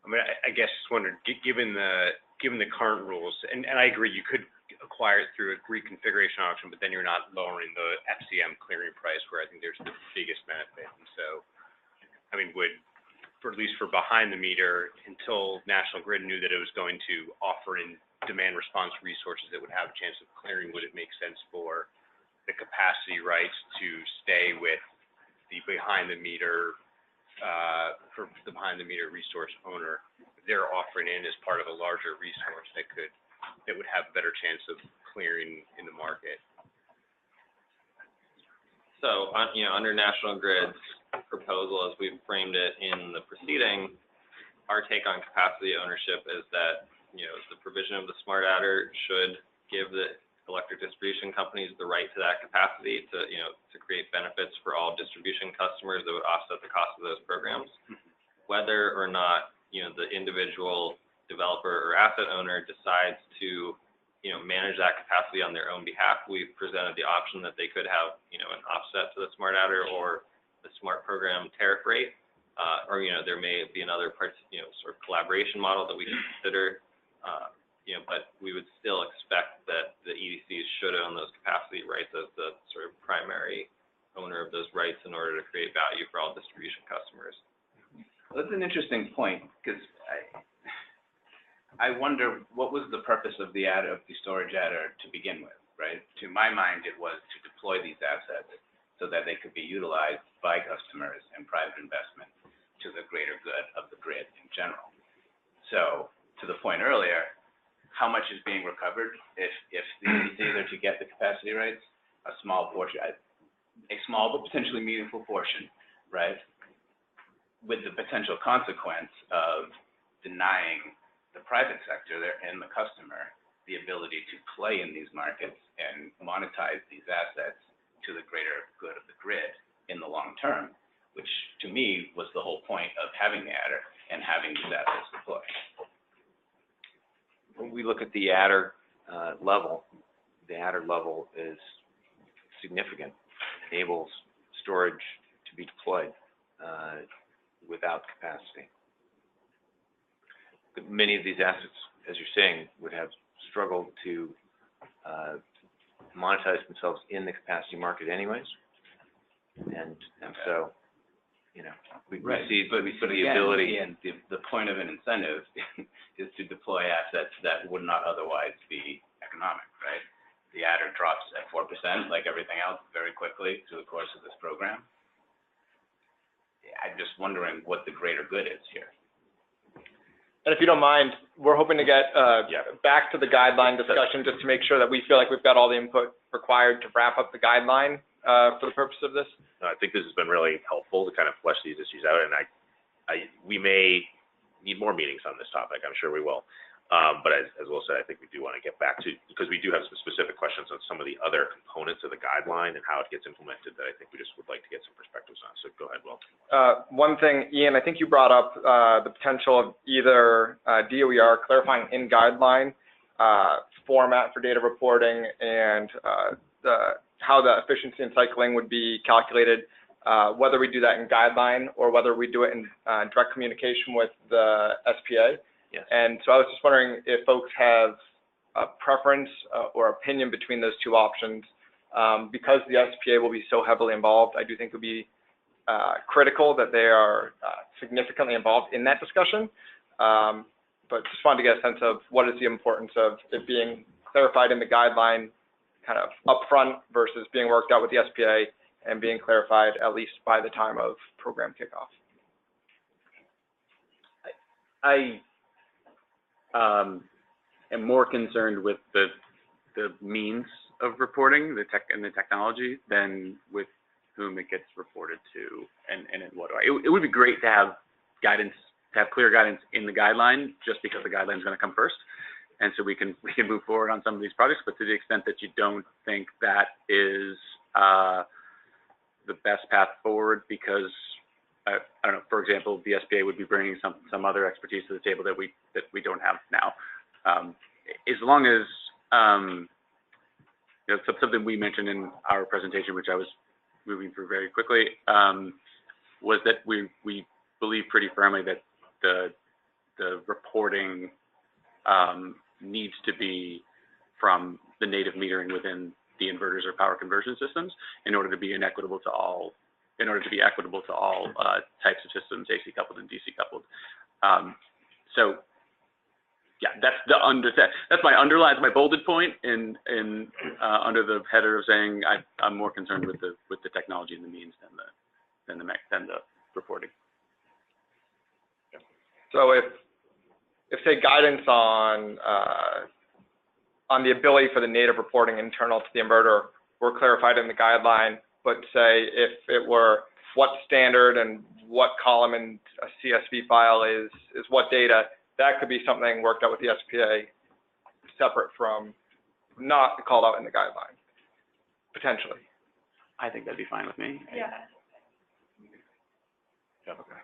I mean, I guess just wondered, given the current rules, and I agree, you could acquire it through a reconfiguration auction, but then you're not lowering the FCM clearing price, where I think there's the biggest benefit. And so, I mean, at least for behind the meter, until National Grid knew that it was going to offer in demand response resources that would have a chance of clearing, would it make sense for the capacity rights to stay with the behind the meter for the behind the meter resource owner? They're offering in as part of a larger resource that would have a better chance of clearing in the market. So, under National Grid's proposal, as we've framed it in the proceeding, our take on capacity ownership is that, the provision of the smart adder should give the electric distribution companies the right to that capacity to create benefits for all distribution customers that would offset the cost of those programs. Whether or not, the individual developer or asset owner decides to, manage that capacity on their own behalf, we've presented the option that they could have, an offset to the smart adder or the smart program tariff rate, or, there may be another part, sort of collaboration model that we can consider. But we would still expect that the EDCs should own those capacity rights as the sort of primary owner of those rights in order to create value for all distribution customers. Well, that's an interesting point, because I wonder what was the purpose of the storage adder to begin with, right? To my mind, it was to deploy these assets so that they could be utilized by customers and private investment to the greater good of the grid in general. So, to the point earlier, how much is being recovered if the EDCs are to get the capacity rights? A small portion, a small but potentially meaningful portion, right? With the potential consequence of denying the private sector and the customer the ability to play in these markets and monetize these assets to the greater good of the grid in the long term, which to me was the whole point of having the adder and having these assets deployed. When we look at the adder level is significant, enables storage to be deployed without capacity. But many of these assets, as you're saying, would have struggled to monetize themselves in the capacity market anyways. And so, we see the ability. And the point of an incentive is to deploy assets that would not otherwise be economic, right? the adder drops at 4%, like everything else, very quickly through the course of this program. I'm just wondering what the greater good is here. And if you don't mind, we're hoping to get back to the guideline discussion just to make sure that we feel like we've got all the input required to wrap up the guideline for the purpose of this. I think this has been really helpful to kind of flesh these issues out, and we may need more meetings on this topic. I'm sure we will. But as Will said, I think we do want to get back to, because we do have some specific questions on some of the other components of the guideline and how it gets implemented that I think we just would like to get some perspectives on. So go ahead, Will. One thing, Ian, I think you brought up the potential of either DOER clarifying in guideline format for data reporting and how the efficiency in cycling would be calculated, whether we do that in guideline or whether we do it in direct communication with the SPA. Yes. And so I was just wondering if folks have a preference or opinion between those two options. Because the SPA will be so heavily involved, I do think it would be critical that they are significantly involved in that discussion. But just wanted to get a sense of what is the importance of it being clarified in the guideline kind of upfront versus being worked out with the SPA and being clarified at least by the time of program kickoff. I am more concerned with the means of reporting, the technology, than with whom it gets reported to and in what way. It would be great to have guidance, to have clear guidance in the guideline, just because the guideline is going to come first, and so we can move forward on some of these projects. But to the extent that you don't think that is the best path forward, because I don't know, for example, the SBA would be bringing some other expertise to the table that we don't have now. As long as you know, something we mentioned in our presentation, which I was moving through very quickly, was that we believe pretty firmly that the reporting needs to be from the native metering within the inverters or power conversion systems in order to be equitable to all types of systems, AC coupled and DC coupled. So yeah, that's my underline, my bolded point in under the header of saying I'm more concerned with the technology and the means than the reporting. So if say guidance on the ability for the native reporting internal to the inverter were clarified in the guideline, but say if it were what standard and what column in a CSV file is what data, that could be something worked out with the SPA separate from not called out in the guideline, potentially. I think that'd be fine with me. Yeah. Okay.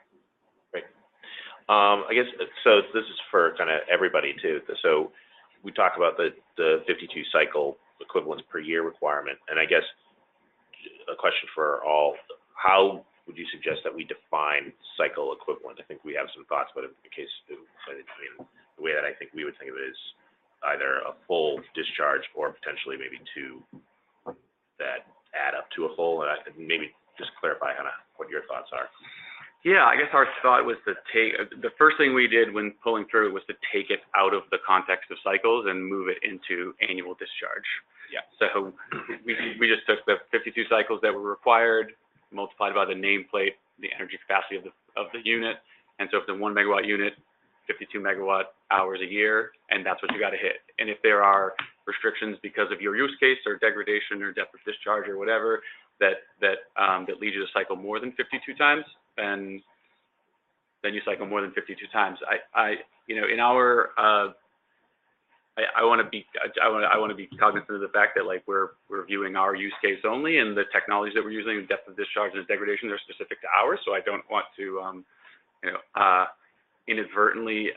Great. I guess, so this is for kind of everybody too. So we talked about the 52 cycle equivalents per year requirement, and I guess a question for all, how would you suggest that we define cycle equivalent? I think we have some thoughts, but in case, I mean, the way that I think we would think of it is either a full discharge or potentially maybe two that add up to a full, and maybe just clarify kind of what your thoughts are. Yeah, I guess our thought was to take, the first thing we did when pulling through it was to take it out of the context of cycles and move it into annual discharge. Yeah. So we just took the 52 cycles that were required, multiplied by the nameplate, the energy capacity of the unit, and so if the 1 megawatt unit, 52 megawatt hours a year, and that's what you got to hit. And if there are restrictions because of your use case or degradation or depth of discharge or whatever that lead you to cycle more than 52 times, then you cycle more than 52 times. You know, in our I want to be cognizant of the fact that like we're viewing our use case only, and the technologies that we're using, the depth of discharge and degradation, are specific to ours. So I don't want to inadvertently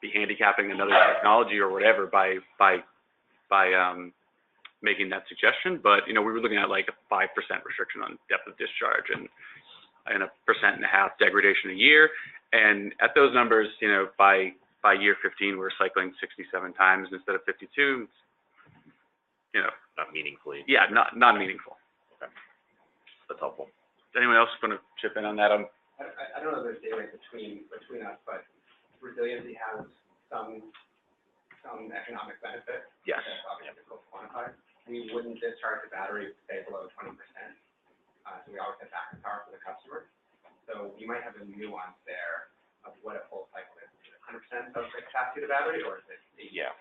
be handicapping another technology or whatever by making that suggestion. But you know, we were looking at like a 5% restriction on depth of discharge and a 1.5% degradation a year, and at those numbers, you know, by year 15, we're cycling 67 times instead of 52. You know, not meaningfully. Yeah, not meaningful. Okay, that's helpful. Is anyone else going to chip in on that? I don't know if there's data between us, but resiliency has some some economic benefit. Yes. That's obviously difficult to quantify. We wouldn't discharge the battery, say, below 20%. So we always have backup power for the customer. So you might have a nuance there of what a full cycle is. Is it 100% of the capacity of the battery, or is it 80%? Yeah.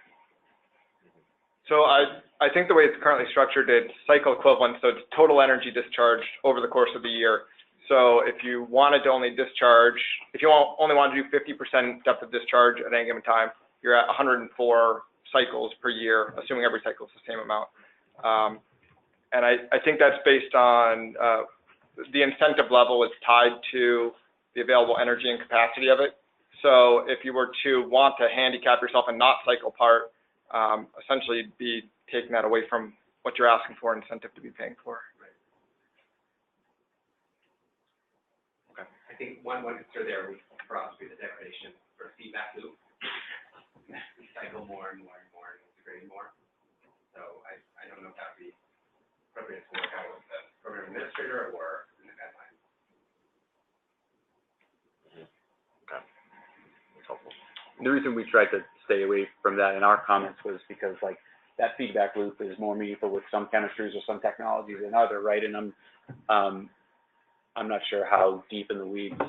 So I think the way it's currently structured, it's cycle equivalent, so it's total energy discharged over the course of the year. So if you wanted to only discharge, if you only want to do 50% depth of discharge at any given time, you're at 104 cycles per year, assuming every cycle is the same amount. And I think that's based on the incentive level is tied to the available energy and capacity of it. So if you were to want to handicap yourself and not cycle part, essentially be taking that away from what you're asking for, incentive to be paying for. Okay. I think one concern there would for us be the degradation for feedback loop. We cycle more and more and more and integrate more. So I don't know if that would be appropriate to work out with the program administrator or in the guidelines. Okay. That's helpful. The reason we tried to stay away from that in our comments was because like that feedback loop is more meaningful with some chemistries or some technologies than other, right? And I'm not sure how deep in the weeds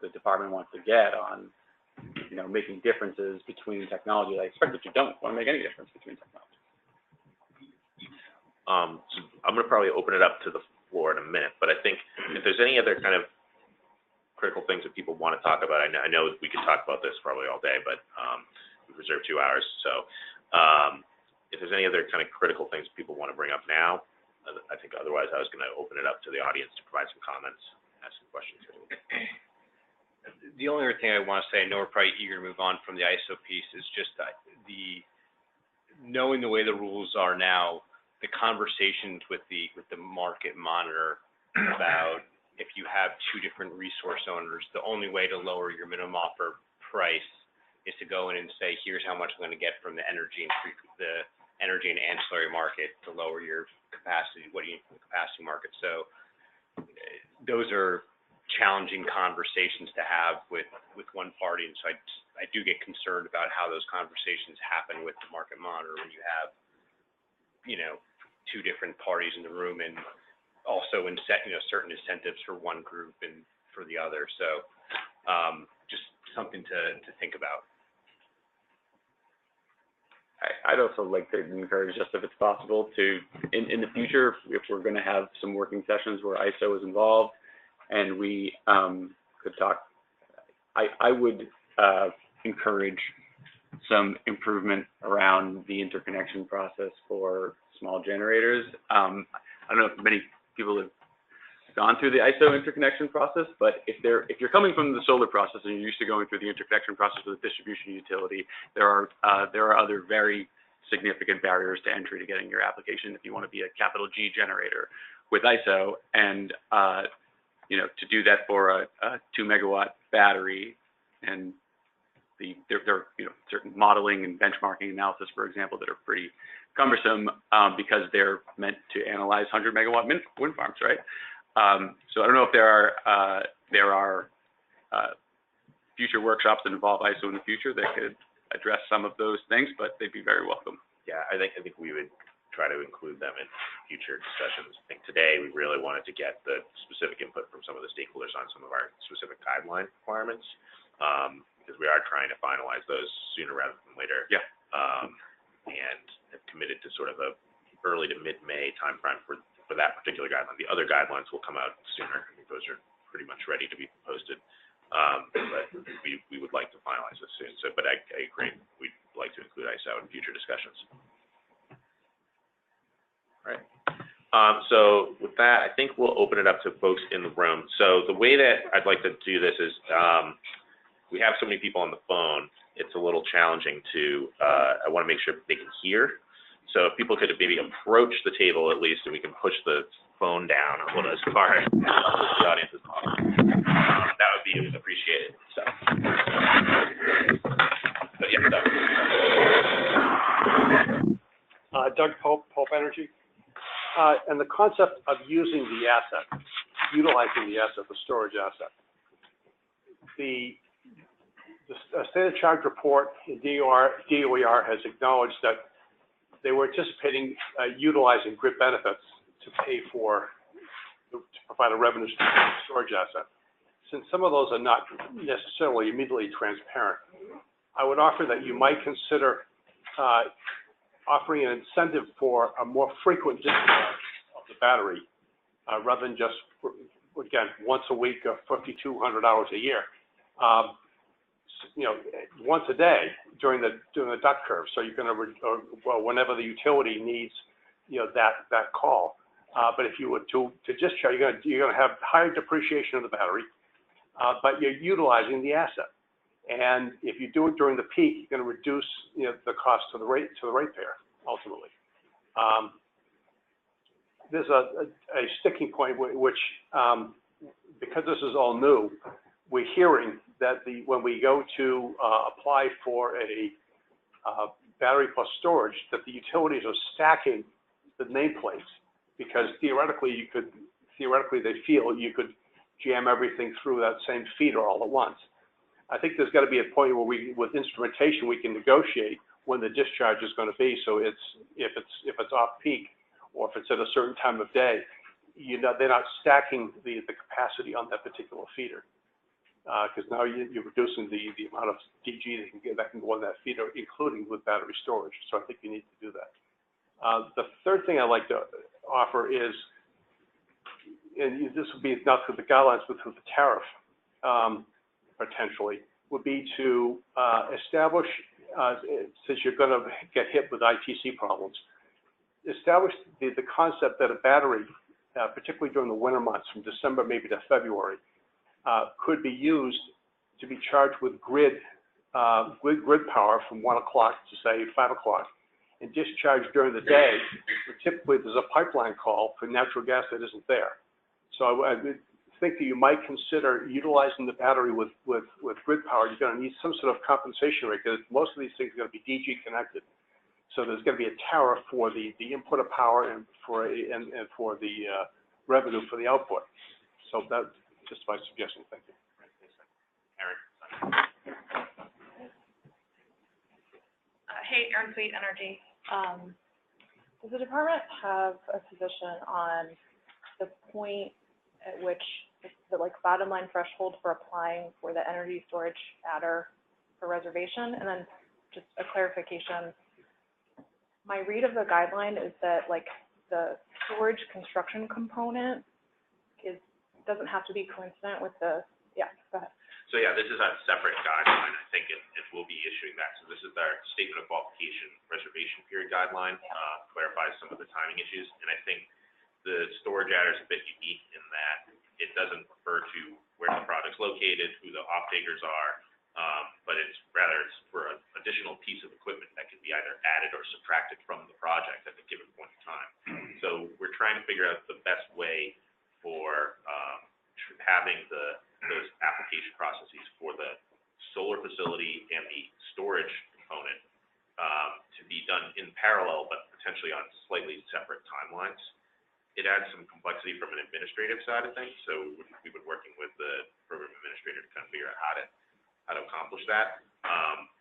the department wants to get on, you know, making differences between technology. I expect that you don't want to make any difference between technologies. So I'm going to probably open it up to the floor in a minute, but I think if there's any other kind of critical things that people want to talk about, I know we could talk about this probably all day, but we've reserved 2 hours. So if there's any other kind of critical things people want to bring up now, I think otherwise I was going to open it up to the audience to provide some comments, ask some questions. The only other thing I want to say, I know we're probably eager to move on from the ISO piece, is just knowing the way the rules are now, the conversations with the market monitor about if you have 2 different resource owners, the only way to lower your minimum offer price is to go in and say, here's how much I'm going to get from the energy and ancillary market to lower your capacity. What do you need from the capacity market? So those are challenging conversations to have with one party, and so I do get concerned about how those conversations happen with the market monitor when you have, you know, 2 different parties in the room and also certain incentives for one group and for the other. So just something to think about. I'd also like to encourage us, if it's possible, to, in the future, if we're going to have some working sessions where ISO is involved and we could talk, I would encourage some improvement around the interconnection process for small generators. I don't know if many people have gone through the ISO interconnection process, but if you're coming from the solar process and you're used to going through the interconnection process with a distribution utility, there are other very significant barriers to entry to getting your application if you want to be a capital G generator with ISO. And you know, to do that for a 2 megawatt battery, and there are, you know, certain modeling and benchmarking analysis, for example, that are pretty cumbersome because they're meant to analyze 100 megawatt wind farms, right? So I don't know if there are future workshops that involve ISO in the future that could address some of those things, but they'd be very welcome. Yeah, I think we would try to include them in future discussions. I think today we really wanted to get the specific input from some of the stakeholders on some of our specific guideline requirements, because we are trying to finalize those sooner rather than later. Yeah. And have committed to sort of a early to mid-May timeframe for that particular guideline. The other guidelines will come out sooner. I think those are pretty much ready to be posted. But we would like to finalize this soon. So, but I agree, we'd like to include ISO in future discussions. All right. So with that, I think we'll open it up to folks in the room. So the way that I'd like to do this is, we have so many people on the phone, it's a little challenging to, I want to make sure they can hear. So if people could maybe approach the table at least, and we can push the phone down a little as far as the audience as possible. That would be appreciated. So yeah, Doug Pope, Pope Energy. And the concept of using the asset, utilizing the asset, the storage asset. the state of charge report in DOER has acknowledged that they were anticipating utilizing grid benefits to pay for, to provide a revenue storage asset. Since some of those are not necessarily immediately transparent, I would offer that you might consider offering an incentive for a more frequent discharge of the battery, rather than just, again, once a week or 5,200 hours a year. Once a day during the duck curve. So you're going to, well, whenever the utility needs, that call. But if you were to discharge, you're going to have higher depreciation of the battery, but you're utilizing the asset. And if you do it during the peak, you're going to reduce, the cost to the ratepayer ultimately. There's a sticking point which, because this is all new, we're hearing that when we go to apply for a battery plus storage, that the utilities are stacking the nameplates because theoretically they feel you could jam everything through that same feeder all at once. I think there's got to be a point where with instrumentation, we can negotiate when the discharge is going to be. So if it's off peak, or if it's at a certain time of day, they're not stacking the capacity on that particular feeder. Because now you're reducing the amount of DG that can go on that feeder, including with battery storage. So I think you need to do that. The third thing I'd like to offer is, and this would be not through the guidelines, but through the tariff, potentially, would be to establish, since you're going to get hit with ITC problems, establish the concept that a battery, particularly during the winter months, from December maybe to February, could be used to be charged with grid power from 1 o'clock to say 5 o'clock, and discharged during the day. Where typically, there's a pipeline call for natural gas that isn't there. So I think that you might consider utilizing the battery with grid power. You're going to need some sort of compensation rate because most of these things are going to be DG connected. So there's going to be a tariff for the input of power and for the revenue for the output. So that's just my suggestion. Thank you. Aaron. Hey, Aaron Sweet Energy. Does the department have a position on the point at which the bottom line threshold for applying for the energy storage adder for reservation? And then just a clarification. My read of the guideline is that the storage construction component doesn't have to be coincident with the, yeah, go ahead. So yeah, this is a separate guideline. I think it will be issuing that. So this is our statement of qualification reservation period guideline, clarifies some of the timing issues. And I think the storage adder is a bit unique in that it doesn't refer to where the project's located, who the off-takers are, but it's for an additional piece of equipment that can be either added or subtracted from the project at a given point in time. So we're trying to figure out the best way for having those application processes for the solar facility and the storage component to be done in parallel, but potentially on slightly separate timelines. It adds some complexity from an administrative side of things, so we've been working with the program administrator to kind of figure out how to accomplish that.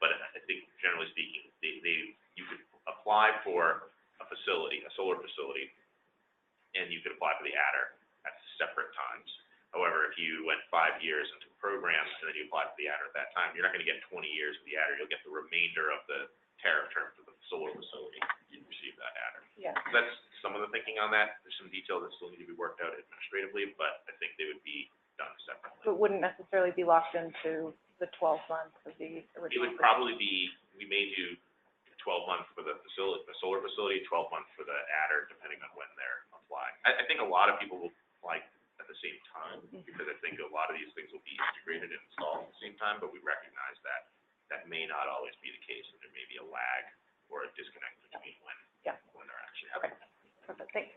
But I think generally speaking, you could apply for a facility, a solar facility, and you could apply for the adder at separate times. However, if you went 5 years into the program and then you applied for the adder at that time, you're not going to get 20 years of the adder. You'll get the remainder of the tariff term for the solar facility. You'd receive that adder. Yeah. So that's some of the thinking on that. There's some detail that still need to be worked out administratively, but I think they would be done separately. So it wouldn't necessarily be locked into the 12 months of the original. It would probably be, we may do 12 months for the facility, the solar facility, 12 months for the adder, depending on when they're applying. I think a lot of people will apply at the same time, because I think a lot of these things will be integrated and installed at the same time, but we recognize that that may not always be the case, and there may be a lag or a disconnect between when they're actually happening. Perfect, thanks.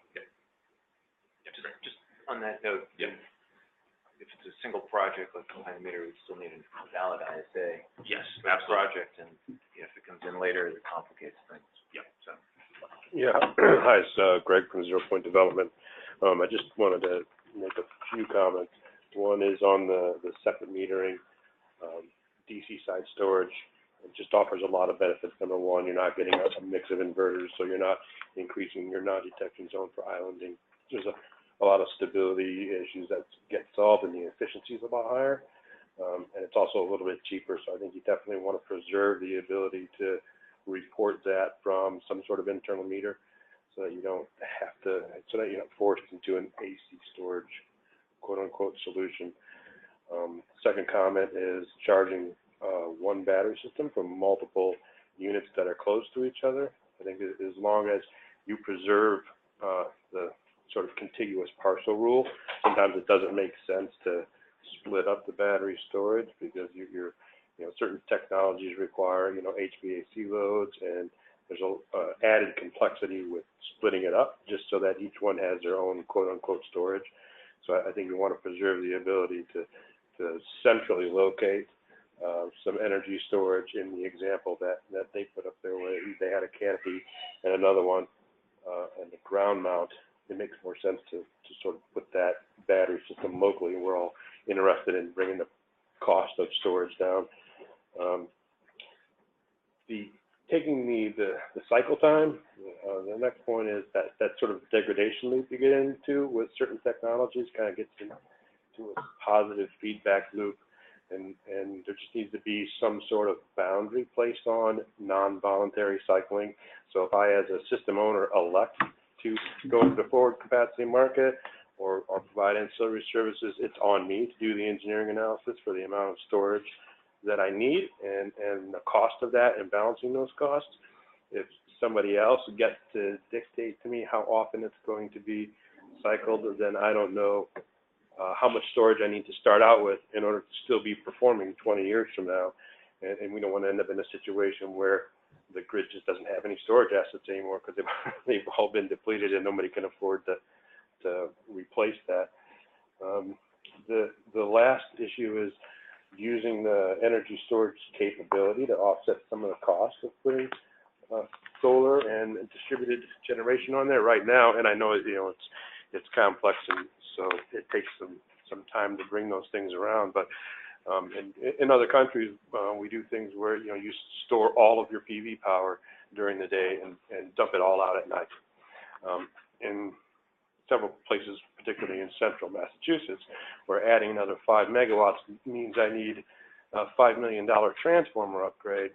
Just on that note, if it's a single project like behind the meter, we still need a valid ISA. Yes, for the project, and if it comes in later, it complicates things. Yeah. So. Yeah. Hi, it's Greg from 0 Point Development. I just wanted to make a few comments. One is on the separate metering. DC side storage. It just offers a lot of benefits. Number one, you're not getting a mix of inverters, so you're not increasing your non-detection zone for islanding. There's a lot of stability issues that get solved, and the efficiency is a lot higher. And it's also a little bit cheaper, so I think you definitely want to preserve the ability to report that from some sort of internal meter, so that you don't have to, so that you're not forced into an AC storage, quote unquote, solution. Second comment is charging one battery system from multiple units that are close to each other. I think as long as you preserve the sort of contiguous parcel rule, sometimes it doesn't make sense to split up the battery storage, because you're certain technologies require, HVAC loads, and there's a added complexity with splitting it up just so that each one has their own quote unquote storage. So I think you want to preserve the ability to centrally locate some energy storage. In the example that they put up there, where they had a canopy and another one, and the ground mount, it makes more sense to sort of put that battery system locally. We're all interested in bringing the cost of storage down. Taking the cycle time, the next point is that sort of degradation loop you get into with certain technologies kind of gets into a positive feedback loop, and there just needs to be some sort of boundary placed on non-voluntary cycling. So if I, as a system owner, elect to go into the forward capacity market or provide ancillary services, it's on me to do the engineering analysis for the amount of storage that I need and the cost of that and balancing those costs. If somebody else gets to dictate to me how often it's going to be cycled, then I don't know how much storage I need to start out with in order to still be performing 20 years from now. And we don't want to end up in a situation where the grid just doesn't have any storage assets anymore, because they've all been depleted and nobody can afford to replace that. The last issue is using the energy storage capability to offset some of the costs of putting solar and distributed generation on there right now. And I know it's complex, and so it takes some time to bring those things around. But in other countries, we do things where you store all of your PV power during the day and dump it all out at night. In several places, particularly in central Massachusetts, where adding another 5 megawatts means I need a $5 million transformer upgrade,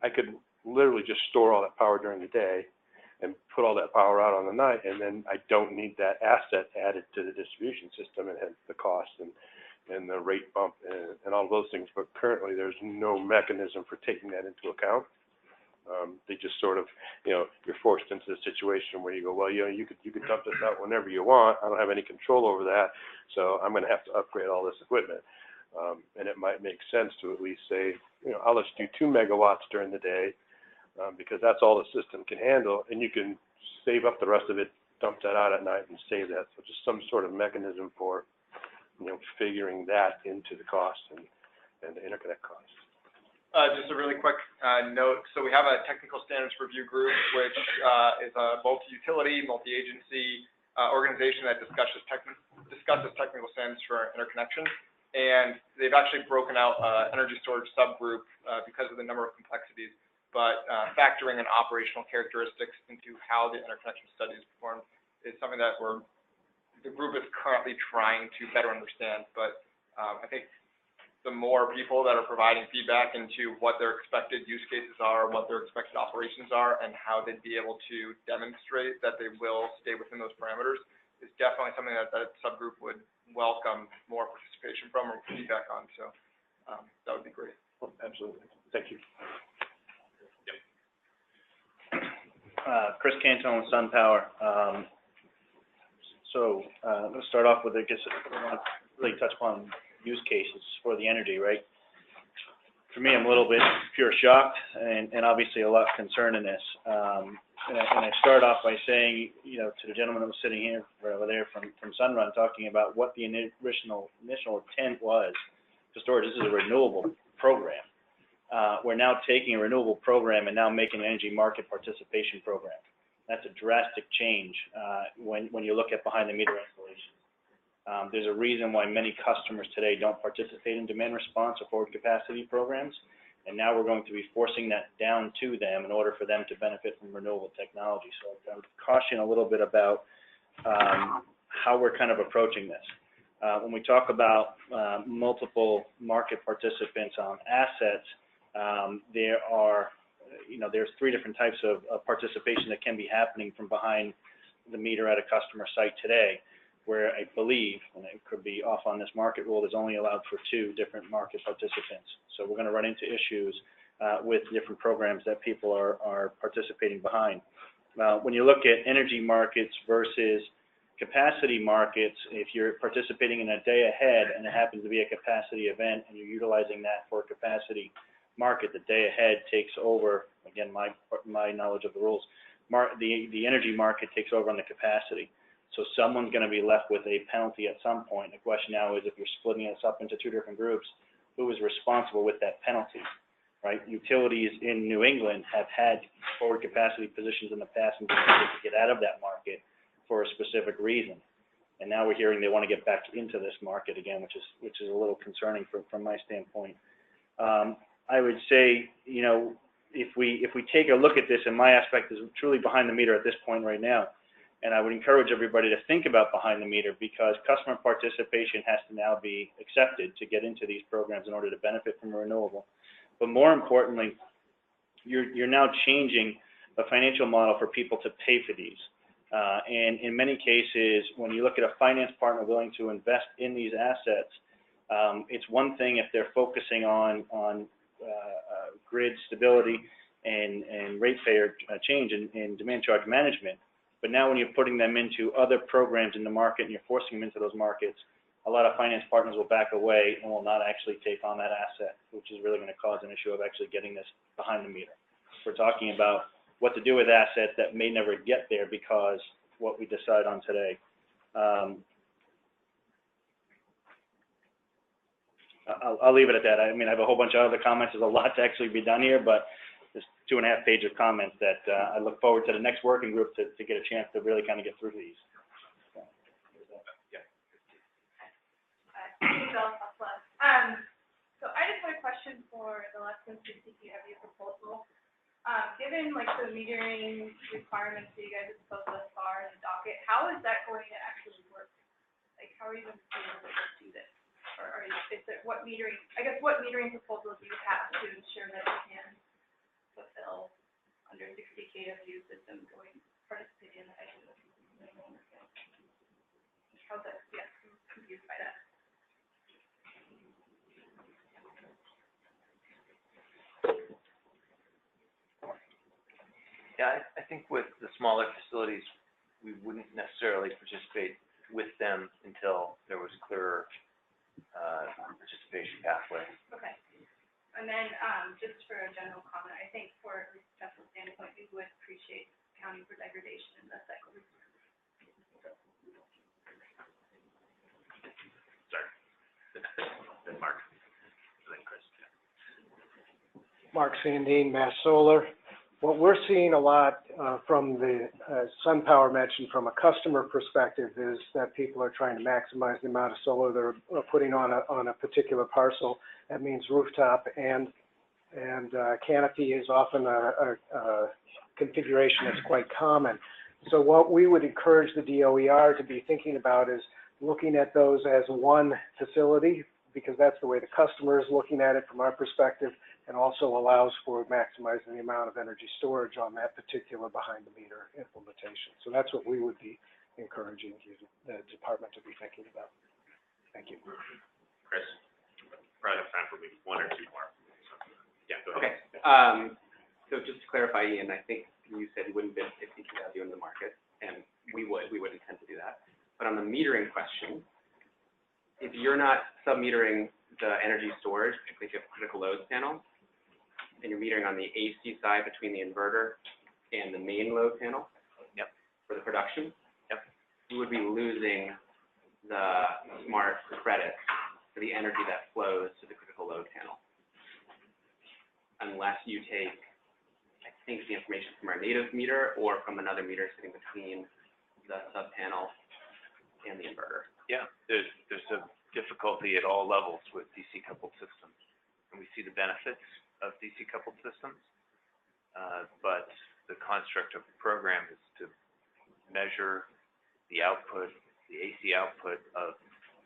I could literally just store all that power during the day and put all that power out on the night, and then I don't need that asset added to the distribution system, and hence the cost and the rate bump and all of those things. But currently there's no mechanism for taking that into account. They just sort of, you're forced into the situation where you go, well, you could dump this out whenever you want. I don't have any control over that, so I'm going to have to upgrade all this equipment. And it might make sense to at least say, I'll just do 2 megawatts during the day, because that's all the system can handle, and you can save up the rest of it, dump that out at night, and save that. So just some sort of mechanism for, figuring that into the cost and the interconnect cost. Just a really quick note. So we have a technical standards review group, which is a multi-utility, multi-agency organization that discusses technical standards for interconnection. And they've actually broken out energy storage subgroup because of the number of complexities, but factoring in operational characteristics into how the interconnection study is performed is something that the group is currently trying to better understand. But I think the more people that are providing feedback into what their expected use cases are, what their expected operations are, and how they'd be able to demonstrate that they will stay within those parameters is definitely something that subgroup would welcome more participation from or feedback on. So that would be great. Absolutely. Thank you. Chris Cantone with Sun Power. Let's start off with, I guess, really touch upon use cases for the energy, right? For me, I'm a little bit pure shocked and obviously a lot of concern in this. And I start off by saying, to the gentleman that was sitting here over there from Sunrun, talking about what the initial intent was to storage. This is a renewable program. We're now taking a renewable program and now making an energy market participation program. That's a drastic change when you look at behind the meter installations. There's a reason why many customers today don't participate in demand response or forward capacity programs, and now we're going to be forcing that down to them in order for them to benefit from renewable technology. So I would caution a little bit about how we're kind of approaching this. When we talk about multiple market participants on assets, there's three different types of participation that can be happening from behind the meter at a customer site today, where I believe, and it could be off on this market rule, is only allowed for 2 different market participants. So we're going to run into issues with different programs that people are participating behind. When you look at energy markets versus capacity markets, if you're participating in a day ahead and it happens to be a capacity event and you're utilizing that for a capacity market, the day ahead takes over, again, my knowledge of the rules, the energy market takes over on the capacity. So someone's going to be left with a penalty at some point. The question now is, if you're splitting this up into 2 different groups, who is responsible with that penalty, right? Utilities in New England have had forward capacity positions in the past and decided to get out of that market for a specific reason. And now we're hearing they want to get back into this market again, which is a little concerning from my standpoint. I would say, if we take a look at this, and my aspect is truly behind the meter at this point right now, and I would encourage everybody to think about behind the meter, because customer participation has to now be accepted to get into these programs in order to benefit from a renewable. But more importantly, you're now changing the financial model for people to pay for these. And in many cases, when you look at a finance partner willing to invest in these assets, it's one thing if they're focusing on grid stability and ratepayer change and demand charge management. But now when you're putting them into other programs in the market and you're forcing them into those markets, a lot of finance partners will back away and will not actually take on that asset, which is really going to cause an issue of actually getting this behind the meter. We're talking about what to do with assets that may never get there because what we decide on today. I'll leave it at that. I mean, I have a whole bunch of other comments. There's a lot to actually be done here, but there's 2.5 pages of comments that I look forward to the next working group to get a chance to really kind of get through these. So I just had a question for the less than 60 heavy proposal. Given like the metering requirements that you guys have proposed thus far in the docket, how is that going to actually work? Like, how are you going to be able to do this? Or what metering proposal do you have to ensure that you can fulfill under 60 kW system participating in the IQ? How's that? Yeah, I'm confused by that. Yeah, I think with the smaller facilities, we wouldn't necessarily participate with them until there was a clearer participation pathway. Okay. And then just for a general comment, I think for a special standpoint, we would appreciate accounting for degradation in the cycle. Sorry. Then Mark. Then Chris. Mark Sandine, Mass Solar. What we're seeing a lot from the SunPower mentioned from a customer perspective is that people are trying to maximize the amount of solar they're putting on a particular parcel. That means rooftop and canopy is often a configuration that's quite common. So what we would encourage the DOER to be thinking about is looking at those as one facility, because that's the way the customer is looking at it from our perspective, and also allows for maximizing the amount of energy storage on that particular behind-the-meter implementation. So that's what we would be encouraging the department to be thinking about. Thank you. Chris, probably have time for maybe 1 or 2 more. Yeah, go ahead. Okay. So just to clarify, Ian, I think you said you wouldn't bid 60 kW in the market, and we would intend to do that. But on the metering question, if you're not sub-metering the energy storage, particularly if you have critical loads panel, and you're metering on the AC side between the inverter and the main load panel, for the production, you would be losing the smart credit for the energy that flows to the critical load panel, unless you take, I think, the information from our native meter or from another meter sitting between the sub panel and the inverter. Yeah, there's a difficulty at all levels with DC coupled systems, and we see the benefits of DC coupled systems, but the construct of the program is to measure the output, the AC output of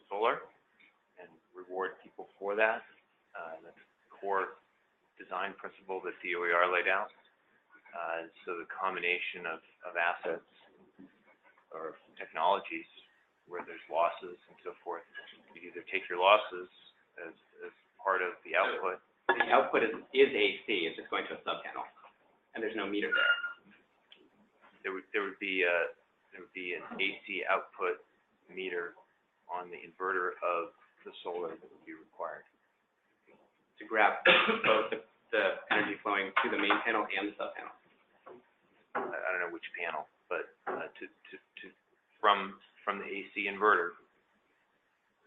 solar, and reward people for that. That's the core design principle that DOER laid out. So the combination of assets or technologies where there's losses and so forth, you either take your losses as part of the output. The output is AC, it's just going to a sub-panel, and there's no meter there. There would be an AC output meter on the inverter of the solar that would be required. To grab both the energy flowing to the main panel and the sub-panel. I don't know which panel, but from the AC inverter,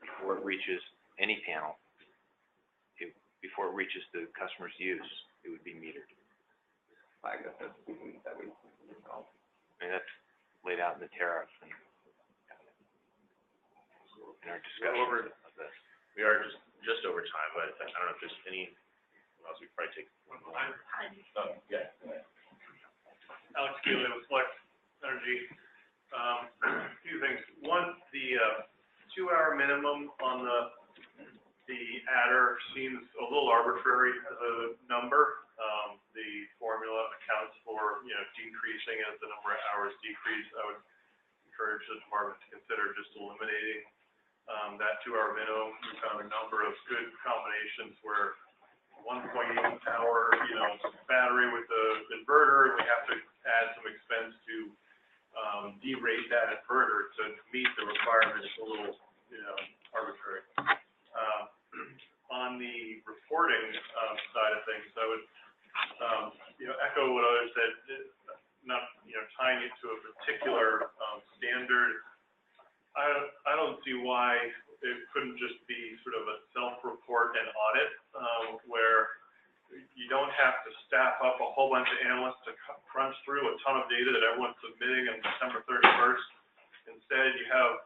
before it reaches any panel, before it reaches the customer's use, it would be metered. I guess that's something that we installed. I mean, that's laid out in the tariff and in our discussion of this. We are just over time, but I don't know if there's any else. We could probably take one more. Yeah. Alex Keeley with Flex Energy. A few things. One, the 2-hour minimum on the adder seems a little arbitrary as a number. The formula accounts for, decreasing as the number of hours decrease. I would encourage the department to consider just eliminating that 2-hour minimum. We found a number of good combinations where 1.8 hour, battery with the inverter, and we have to add some expense to derate that inverter to meet the requirements. A little, arbitrary. On the reporting side of things, I would, echo what others said. Not, tying it to a particular standard. I don't see why it couldn't just be sort of a self-report and audit, where you don't have to staff up a whole bunch of analysts to crunch through a ton of data that everyone's submitting on December 31st. Instead, you have,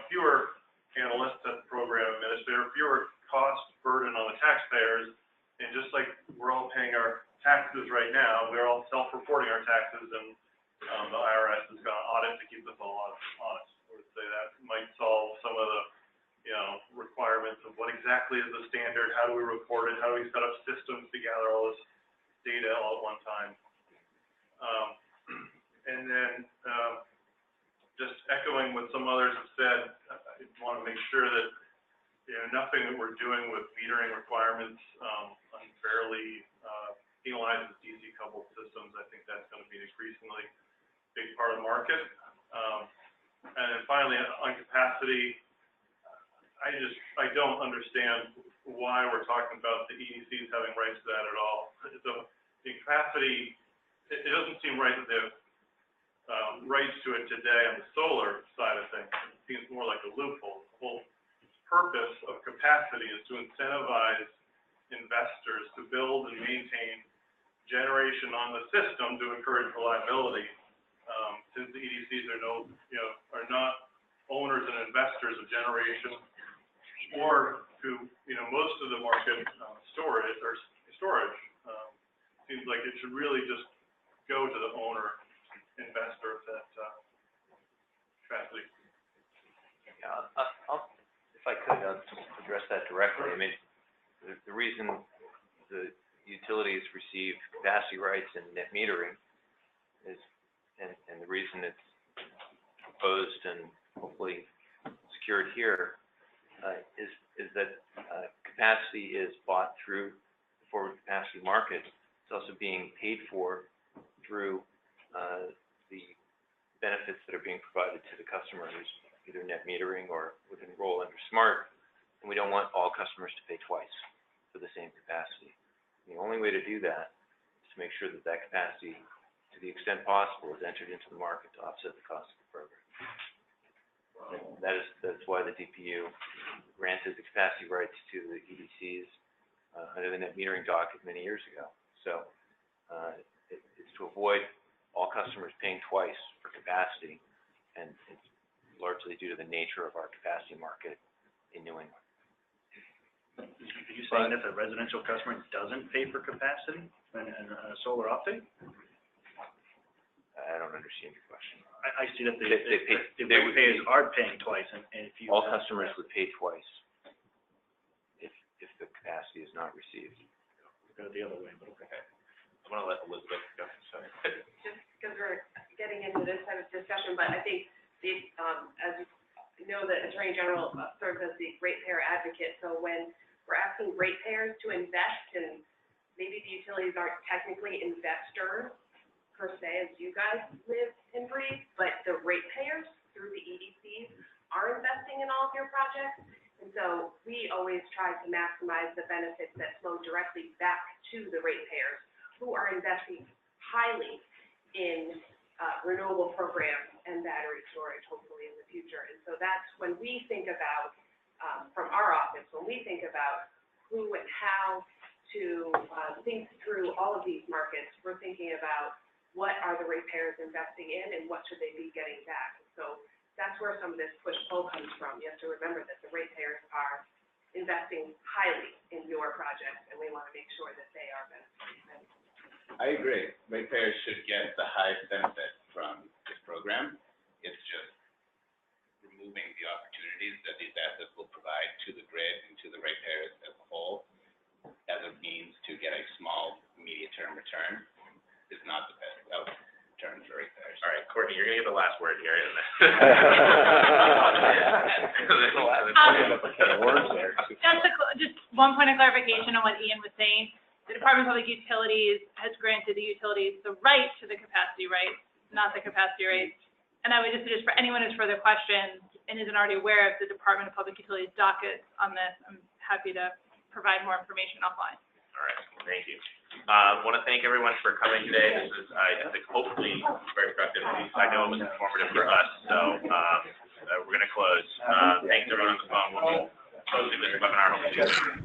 fewer analysts at the program administrator, fewer cost burden on the taxpayers, and just like we're all paying our taxes right now, we're all self-reporting our taxes, and the IRS is going to audit to keep us all honest. I would say that might solve some of the requirements of what exactly is the standard, how do we report it, how do we set up systems to gather all this data all at one time. And then just echoing what some others have said, I want to make sure that nothing that we're doing with metering requirements unfairly penalizes DC coupled systems. I think that's going to be an increasingly big part of the market. And then finally, on capacity, I don't understand why we're talking about the EDCs having rights to that at all. So the capacity, it doesn't seem right that they have rights to it today on the solar side of things. It seems more like a loophole. The whole purpose of capacity is to incentivize investors to build and maintain generation on the system to encourage reliability. Since the EDCs are not owners and investors of generation, or to most of the market storage. Seems like it should really just go to the owner investor of that capacity. Yeah, if I could address that directly. I mean, the reason the utilities receive capacity rights and net metering is, and the reason it's proposed and hopefully secured here is that capacity is bought through the forward capacity market. It's also being paid for through the benefits that are being provided to the customers, either net metering or would enroll under SMART. And we don't want all customers to pay twice for the same capacity. And the only way to do that is to make sure that that capacity, to the extent possible, is entered into the market to offset the cost of the program. And that's why the DPU granted the capacity rights to the EDCs under the net metering docket many years ago. So it's to avoid all customers paying twice for capacity, and it's largely due to the nature of our capacity market in New England. Are you saying if a residential customer doesn't pay for capacity and a solar update? I don't understand your question. I see that the would ratepayers are paying twice, and if you... All customers would pay twice if the capacity is not received. Go the other way, but okay. I'm going to let Elizabeth go. Sorry. Just because we're getting into this type of discussion, but I think as you know, the Attorney General serves as the ratepayer advocate. So when we're asking ratepayers to invest, and maybe the utilities aren't technically investors per se, as you guys live and breathe, but the ratepayers through the EDCs are investing in all of your projects. And so we always try to maximize the benefits that flow directly back to the ratepayers who are investing highly in renewable programs and battery storage, hopefully in the future. And so that's when we think about, from our office, when we think about who and how to think through all of these markets, we're thinking about what are the ratepayers investing in and what should they be getting back. So that's where some of this push-pull comes from. You have to remember that the ratepayers are investing highly in your projects, and we want to make sure that they are benefiting. I agree. Ratepayers should get the highest benefit from this program. It's just removing the opportunities that these assets will provide to the grid and to the ratepayers as a whole as a means to get a small, immediate-term return is not the best return for ratepayers. All right, Courtney, you're going to get the last word here. Just one point of clarification on what Ian was saying. The Department of Public Utilities has granted the utilities the right to the capacity rates, not the capacity rates. And I would just suggest for anyone who's further questions and isn't already aware of the Department of Public Utilities dockets on this, I'm happy to provide more information offline. All right, thank you. I want to thank everyone for coming today. This is, I think, hopefully very productive. At least I know it was informative for us. So we're going to close. Thanks everyone on the phone. We'll be closing this webinar hopefully soon.